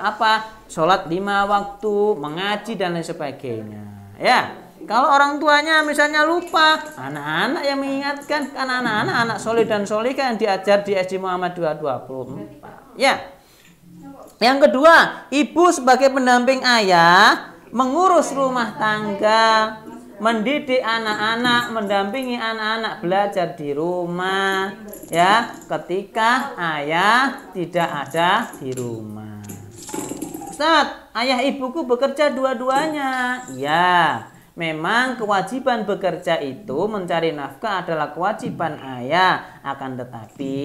sholat 5 waktu, mengaji dan lain sebagainya. Ya. Kalau orang tuanya misalnya lupa, anak-anak yang mengingatkan, kan anak-anak soleh dan solihah yang diajar di SD Muhammadiyah 24. Ya. Yang kedua, ibu sebagai pendamping ayah mengurus rumah tangga, mendidik anak-anak, mendampingi anak-anak belajar di rumah, ya, ketika ayah tidak ada di rumah. Ustaz, ayah ibuku bekerja dua-duanya. Ya. Memang kewajiban bekerja itu mencari nafkah adalah kewajiban ayah. Akan tetapi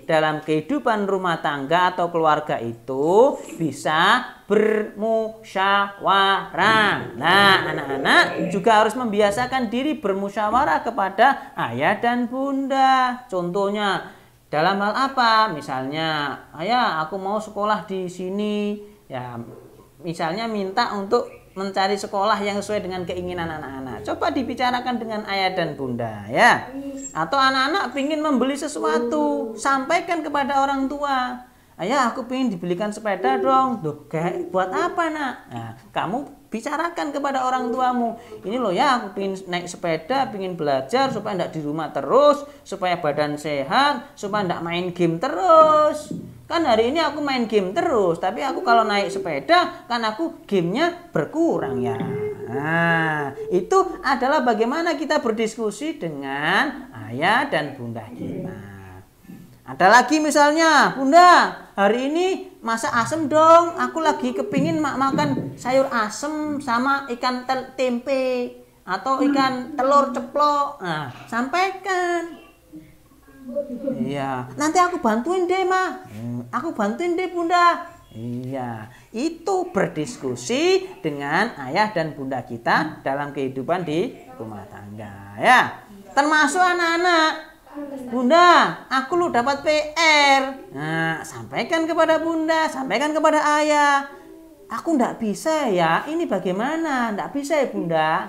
dalam kehidupan rumah tangga atau keluarga itu bisa bermusyawarah. Nah, anak-anak juga harus membiasakan diri bermusyawarah kepada ayah dan bunda. Contohnya dalam hal apa? Misalnya, ayah aku mau sekolah di sini. Ya, misalnya minta untuk mencari sekolah yang sesuai dengan keinginan anak-anak. Coba dibicarakan dengan ayah dan bunda, ya. Atau anak-anak ingin membeli sesuatu, sampaikan kepada orang tua. Ayah, aku ingin dibelikan sepeda dong. Tuh, kayak buat apa, nak? Nah, kamu bicarakan kepada orang tuamu. Ini loh ya, aku ingin naik sepeda, ingin belajar supaya tidak di rumah terus, supaya badan sehat, supaya tidak main game terus. Kan hari ini aku main game terus, tapi aku kalau naik sepeda kan aku gamenya berkurang ya. Nah, itu adalah bagaimana kita berdiskusi dengan ayah dan bunda kita. Ada lagi misalnya, bunda hari ini masak asem dong, aku lagi kepingin makan sayur asem sama ikan tempe atau ikan telur ceplok. Nah, sampaikan. Iya, nanti aku bantuin deh, Ma. Aku bantuin deh, bunda. Iya, itu berdiskusi dengan ayah dan bunda kita dalam kehidupan di rumah tangga, ya. Termasuk anak-anak. Bunda, aku lu dapat PR. Nah, sampaikan kepada bunda, sampaikan kepada ayah. Aku ndak bisa ya, ini bagaimana? Ndak bisa ya, bunda.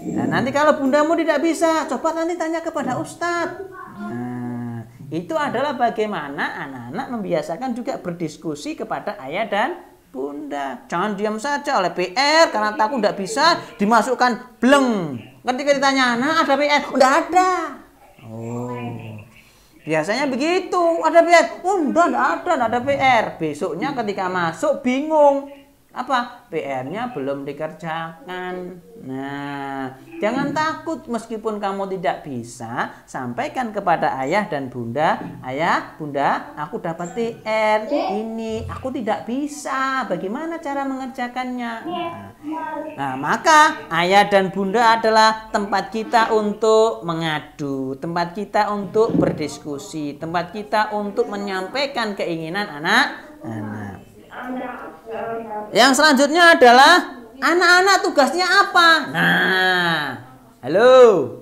Nah, nanti kalau bundamu tidak bisa, coba nanti tanya kepada ustadz. Nah, itu adalah bagaimana anak-anak membiasakan juga berdiskusi kepada ayah dan bunda. Jangan diam saja oleh PR karena takut tidak bisa dimasukkan bleng. Ketika ditanya, nah ada PR? Udah ada. Oh, biasanya begitu. Ada PR? Udah tidak ada PR. Besoknya ketika masuk bingung. Apa? PR-nya belum dikerjakan. Nah, jangan takut meskipun kamu tidak bisa, sampaikan kepada ayah dan bunda. Ayah, bunda, aku dapat PR ini, aku tidak bisa. Bagaimana cara mengerjakannya? Nah, maka ayah dan bunda adalah tempat kita untuk mengadu, tempat kita untuk berdiskusi, tempat kita untuk menyampaikan keinginan anak-anak. Yang selanjutnya adalah anak-anak tugasnya apa? Nah, halo.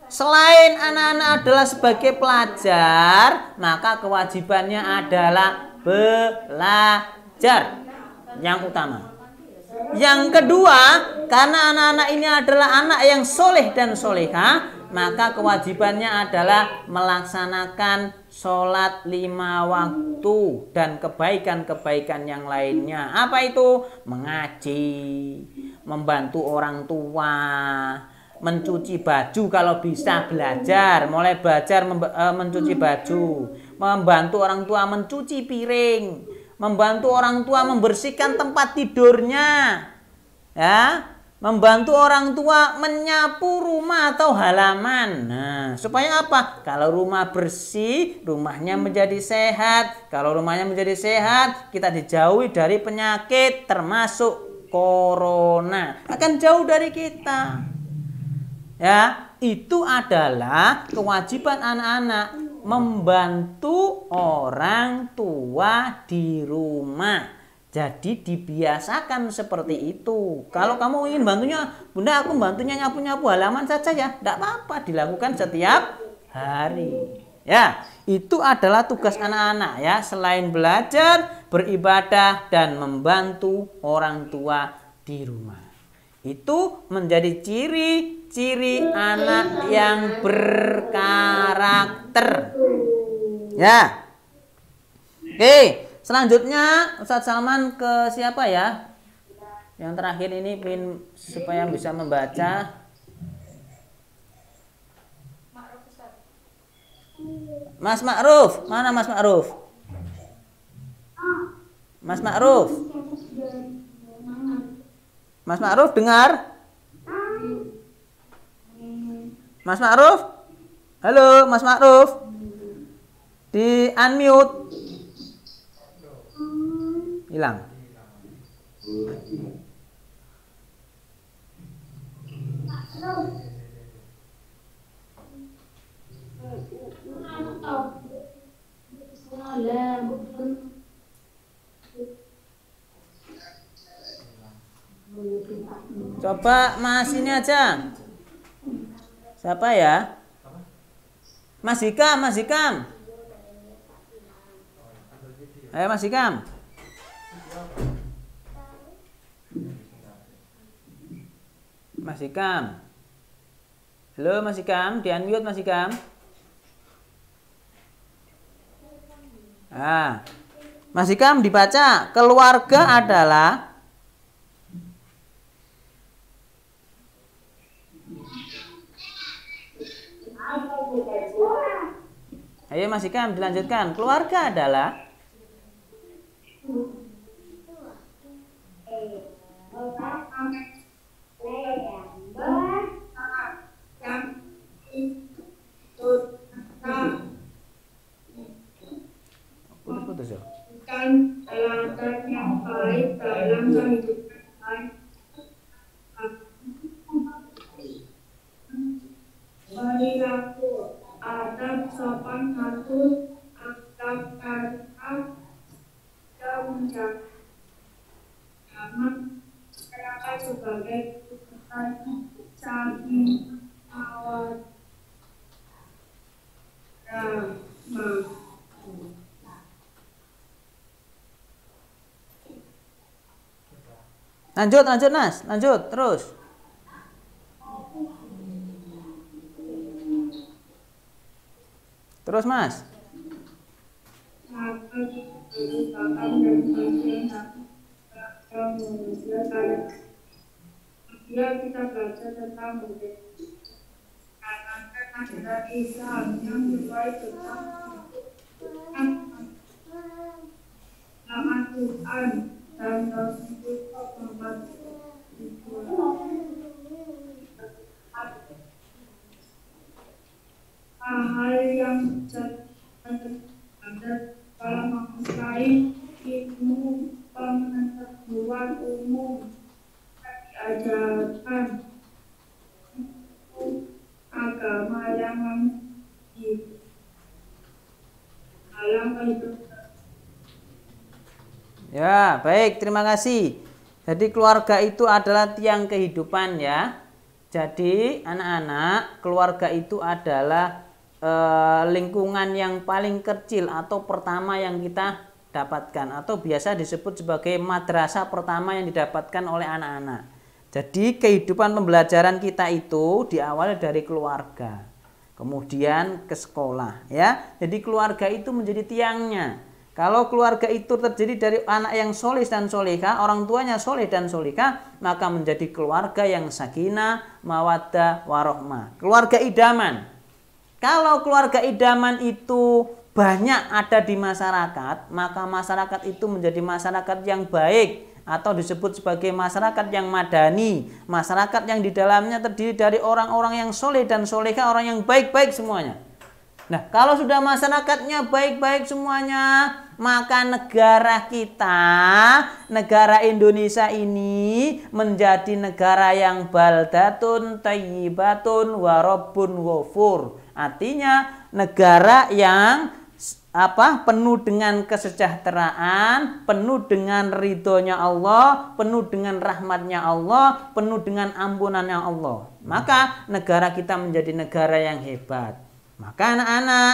Selain anak-anak adalah sebagai pelajar, maka kewajibannya adalah belajar yang utama. Yang kedua, karena anak-anak ini adalah anak yang soleh dan solehah, maka kewajibannya adalah melaksanakan sholat 5 waktu, dan kebaikan-kebaikan yang lainnya. Apa itu? Mengaji, membantu orang tua, mencuci baju kalau bisa belajar, mulai belajar mencuci baju, membantu orang tua mencuci piring, membantu orang tua membersihkan tempat tidurnya, ya, membantu orang tua menyapu rumah atau halaman. Nah, supaya apa? Kalau rumah bersih, rumahnya menjadi sehat. Kalau rumahnya menjadi sehat, kita dijauhi dari penyakit termasuk corona. Akan jauh dari kita. Ya, itu adalah kewajiban anak-anak, membantu orang tua di rumah. Jadi dibiasakan seperti itu. Kalau kamu ingin bantunya, Bunda aku bantunya nyapu-nyapu halaman saja ya, tidak apa-apa, dilakukan setiap hari. Ya, itu adalah tugas anak-anak ya, selain belajar, beribadah dan membantu orang tua di rumah. Itu menjadi ciri-ciri anak yang berkarakter. Ya. Oke. Selanjutnya Ustadz Salman ke siapa ya? Yang terakhir ini supaya bisa membaca. Mas Ma'ruf, mana Mas Ma'ruf? Mas Ma'ruf. Mas Ma'ruf dengar? Mas Ma'ruf? Halo Mas Ma'ruf. Di unmute. Hilang. Coba Mas ini aja. Siapa ya? Mas Hikam, Mas Hikam. Ayo Mas Hikam. Mas Hikam. Halo Mas Hikam, di-unmute Mas Hikam. Ah. Mas Hikam dibaca, keluarga adalah Ayo Mas Hikam dilanjutkan. Keluarga adalah putus-putus ya. Teladan yang baik dalam kehidupan perilaku, adab, sopan santun, akhlak karya, dan menjaga masyarakat sebagai saling awal Lanjut Nas, lanjut terus. Terus Mas. Dia kita belajar tentang ajaran Islam yang sesuai tentang Al-Quran dan Rasulullah Muhammad. Hal yang ada dalam menguasai ilmu pengetahuan umum diajarkan agama yang di dalam kehidupan. Ya, baik, terima kasih. Jadi keluarga itu adalah tiang kehidupan ya. Jadi anak-anak, keluarga itu adalah lingkungan yang paling kecil atau pertama yang kita dapatkan, atau biasa disebut sebagai madrasah pertama yang didapatkan oleh anak-anak. Jadi kehidupan pembelajaran kita itu diawali dari keluarga. kemudian ke sekolah, ya. Jadi keluarga itu menjadi tiangnya. Kalau keluarga itu terdiri dari anak yang soleh dan solehah, orang tuanya soleh dan solehah, maka menjadi keluarga yang sakinah, mawaddah, warohmah. Keluarga idaman. Kalau keluarga idaman itu banyak ada di masyarakat, maka masyarakat itu menjadi masyarakat yang baik, atau disebut sebagai masyarakat yang madani, masyarakat yang di dalamnya terdiri dari orang-orang yang soleh dan solehah, orang yang baik-baik semuanya. Nah, kalau sudah masyarakatnya baik-baik semuanya, maka negara kita, negara Indonesia ini menjadi negara yang baldatun thayyibatun wa rabbun ghafur. Artinya negara yang penuh dengan kesejahteraan, penuh dengan ridhonya Allah, penuh dengan rahmatnya Allah, penuh dengan ampunannya Allah. Maka negara kita menjadi negara yang hebat. Maka anak-anak,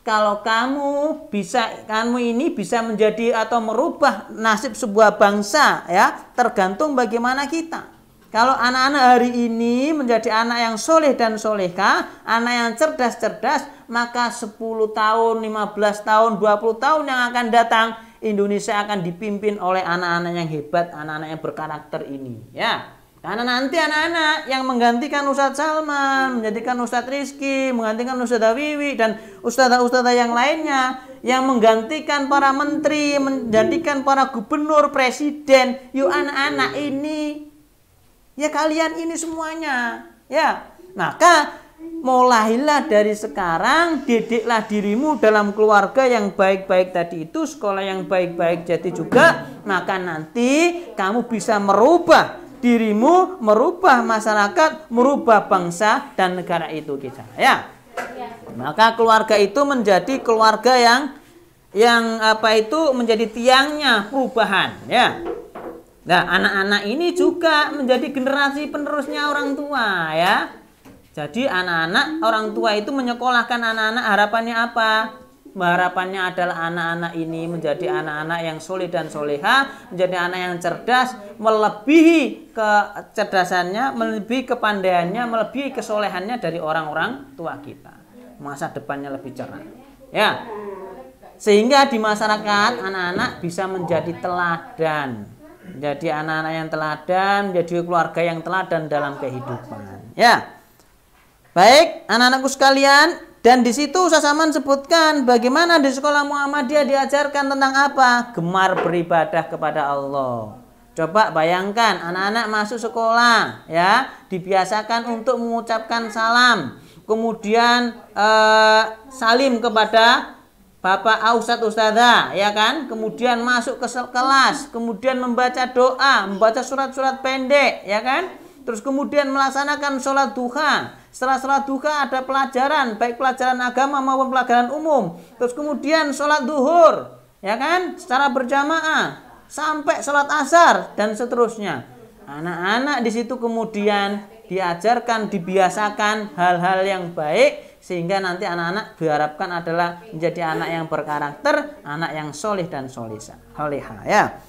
kalau kamu ini bisa menjadi atau merubah nasib sebuah bangsa, ya, tergantung bagaimana kita. Kalau anak-anak hari ini menjadi anak yang soleh dan solehah, anak yang cerdas-cerdas, maka 10 tahun, 15 tahun, 20 tahun yang akan datang, Indonesia akan dipimpin oleh anak-anak yang hebat, anak-anak yang berkarakter ini, ya. Karena nanti anak-anak yang menggantikan Ustadz Salman, menjadikan Ustadz Rizky, menggantikan Ustadz Wiwi, dan ustadzah-ustadzah yang lainnya, yang menggantikan para menteri, menjadikan para gubernur, presiden, yuk anak-anak ini, ya kalian ini semuanya, ya. Maka mulailah dari sekarang, didiklah dirimu dalam keluarga yang baik-baik tadi itu, sekolah yang baik-baik jadi juga, maka nanti kamu bisa merubah dirimu, merubah masyarakat, merubah bangsa dan negara itu kita, ya. Maka keluarga itu menjadi keluarga yang menjadi tiangnya perubahan, ya. Nah, anak-anak ini juga menjadi generasi penerusnya orang tua, ya. Jadi anak-anak, orang tua itu menyekolahkan anak-anak, harapannya apa? Harapannya adalah anak-anak ini menjadi anak-anak yang soleh dan solehah, menjadi anak yang cerdas, melebihi kecerdasannya, melebihi kepandaiannya, melebihi kesolehannya dari orang-orang tua kita. Masa depannya lebih cerah, ya. Sehingga di masyarakat anak-anak bisa menjadi teladan. Menjadi anak-anak yang teladan, menjadi keluarga yang teladan dalam kehidupan, ya. Baik, anak-anakku sekalian, dan di situ Ustaz Salman sebutkan bagaimana di sekolah Muhammadiyah diajarkan tentang apa? Gemar beribadah kepada Allah. Coba bayangkan anak-anak masuk sekolah, ya, dibiasakan untuk mengucapkan salam, kemudian salim kepada Bapak Ustadz Ustadzah, ya kan? Kemudian masuk ke kelas, kemudian membaca doa, membaca surat-surat pendek, ya kan? Terus kemudian melaksanakan sholat duha. Setelah sholat duha ada pelajaran, baik pelajaran agama maupun pelajaran umum. Terus kemudian sholat duhur, ya kan? Secara berjamaah sampai sholat asar dan seterusnya. Anak-anak di situ kemudian diajarkan, dibiasakan hal-hal yang baik, sehingga nanti anak-anak diharapkan adalah menjadi anak yang berkarakter, anak yang soleh dan solehah, ya.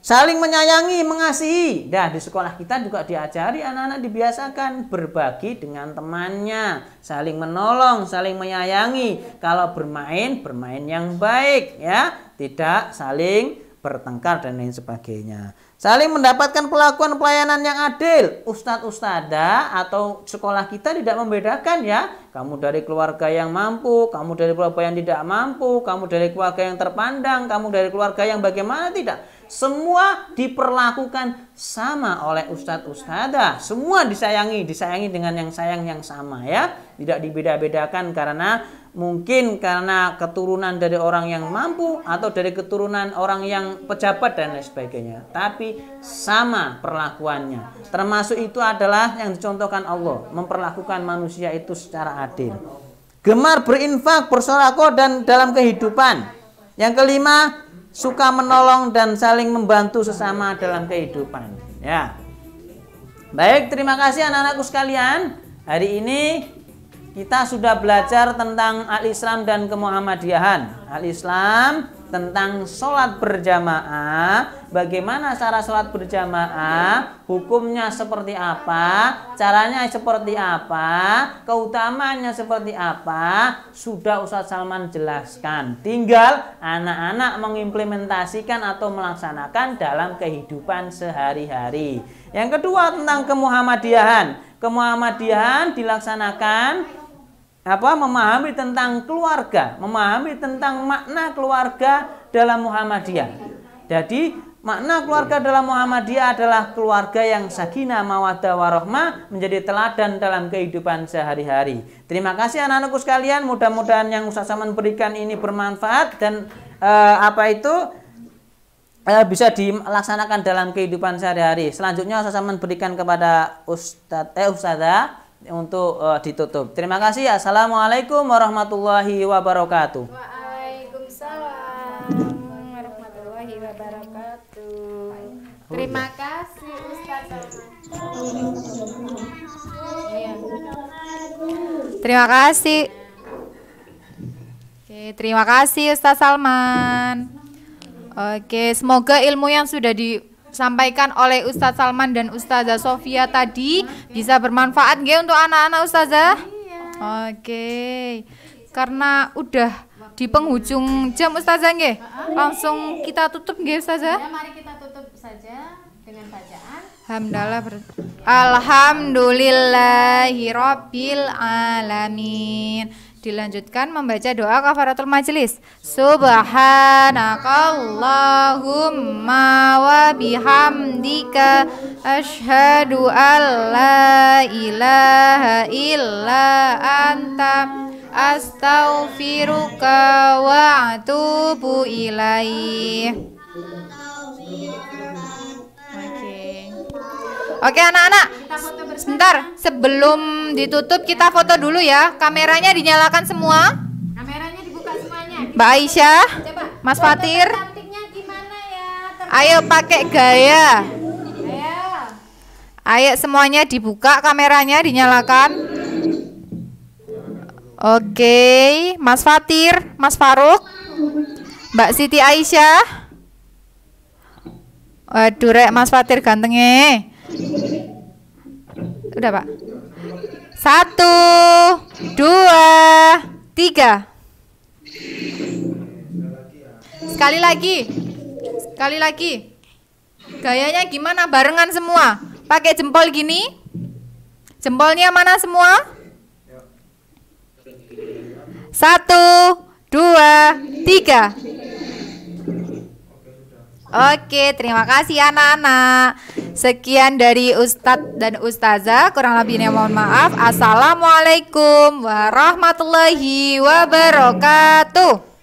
Saling menyayangi, mengasihi. Nah, di sekolah kita juga diajari anak-anak dibiasakan berbagi dengan temannya, saling menolong, saling menyayangi. Kalau bermain, bermain yang baik, ya, tidak saling bertengkar dan lain sebagainya. Saling mendapatkan perlakuan pelayanan yang adil. Ustadz ustadzah atau sekolah kita tidak membedakan, ya. Kamu dari keluarga yang mampu, kamu dari keluarga yang tidak mampu, kamu dari keluarga yang terpandang, kamu dari keluarga yang bagaimana, tidak. Semua diperlakukan sama oleh ustadz ustadzah. Semua disayangi dengan yang sayang yang sama, ya. Tidak dibeda-bedakan karena mungkin karena keturunan dari orang yang mampu atau dari keturunan orang yang pejabat dan lain sebagainya. Tapi sama perlakuannya. Termasuk itu adalah yang dicontohkan Allah, memperlakukan manusia itu secara adil. Gemar berinfak, bersedekah dan dalam kehidupan. Yang kelima, suka menolong dan saling membantu sesama dalam kehidupan, ya. Baik, terima kasih anak-anakku sekalian. Hari ini kita sudah belajar tentang al-Islam dan kemuhammadiyahan. Al-Islam tentang sholat berjamaah. Bagaimana cara sholat berjamaah, hukumnya seperti apa, caranya seperti apa, keutamaannya seperti apa, sudah Ustadz Salman jelaskan. Tinggal anak-anak mengimplementasikan atau melaksanakan dalam kehidupan sehari-hari. Yang kedua tentang kemuhammadiyahan. Kemuhammadiyahan dilaksanakan memahami tentang keluarga, memahami tentang makna keluarga dalam Muhammadiyah. Jadi makna keluarga dalam Muhammadiyah adalah keluarga yang sakinah, mawaddah, warahmah, menjadi teladan dalam kehidupan sehari-hari. Terima kasih anak-anakku sekalian, mudah-mudahan yang Ustaz Salman berikan ini bermanfaat dan bisa dilaksanakan dalam kehidupan sehari-hari. Selanjutnya Ustaz Salman berikan kepada Ustazah untuk ditutup. Terima kasih. Assalamualaikum warahmatullahi wabarakatuh. Waalaikumsalam warahmatullahi wabarakatuh. Terima kasih Ustaz Salman. Terima kasih. Oke, terima kasih Ustaz Salman. Oke, semoga ilmu yang sudah disampaikan oleh Ustadz Salman dan Ustazah Sofia tadi bisa bermanfaat nggih untuk anak-anak Ustazah? Oke. Karena udah di penghujung jam Ustazah nggih. Langsung kita tutup nggih Ustazah? Ya, mari kita tutup saja dengan bacaan. Alhamdulillahirabbil alamin. Dilanjutkan membaca doa kafaratul majelis. Subhanakallahumma wa bihamdika asyhadu an la ilaha illa anta astaghfiruka wa atubu ilaih. Oke anak-anak, sebentar sebelum ditutup kita foto dulu ya. Kameranya dinyalakan semua. Kameranya dibuka semuanya. Mbak Aisyah, Coba, Mas Fatir, cantiknya gimana ya? ayo pakai gaya. Ayo. Ayo semuanya dibuka, kameranya dinyalakan. Oke, Mas Fatir, Mas Faruk, Mbak Siti Aisyah. Waduh rek Mas Fatir gantengnya. Udah Pak. 1, 2, 3. Sekali lagi. Sekali lagi. Gayanya gimana? Barengan semua. Pakai jempol gini. Jempolnya mana semua? 1, 2, 3. Oke, terima kasih anak-anak. Sekian dari Ustadz dan Ustazah. Kurang lebihnya mohon maaf. Assalamualaikum warahmatullahi wabarakatuh.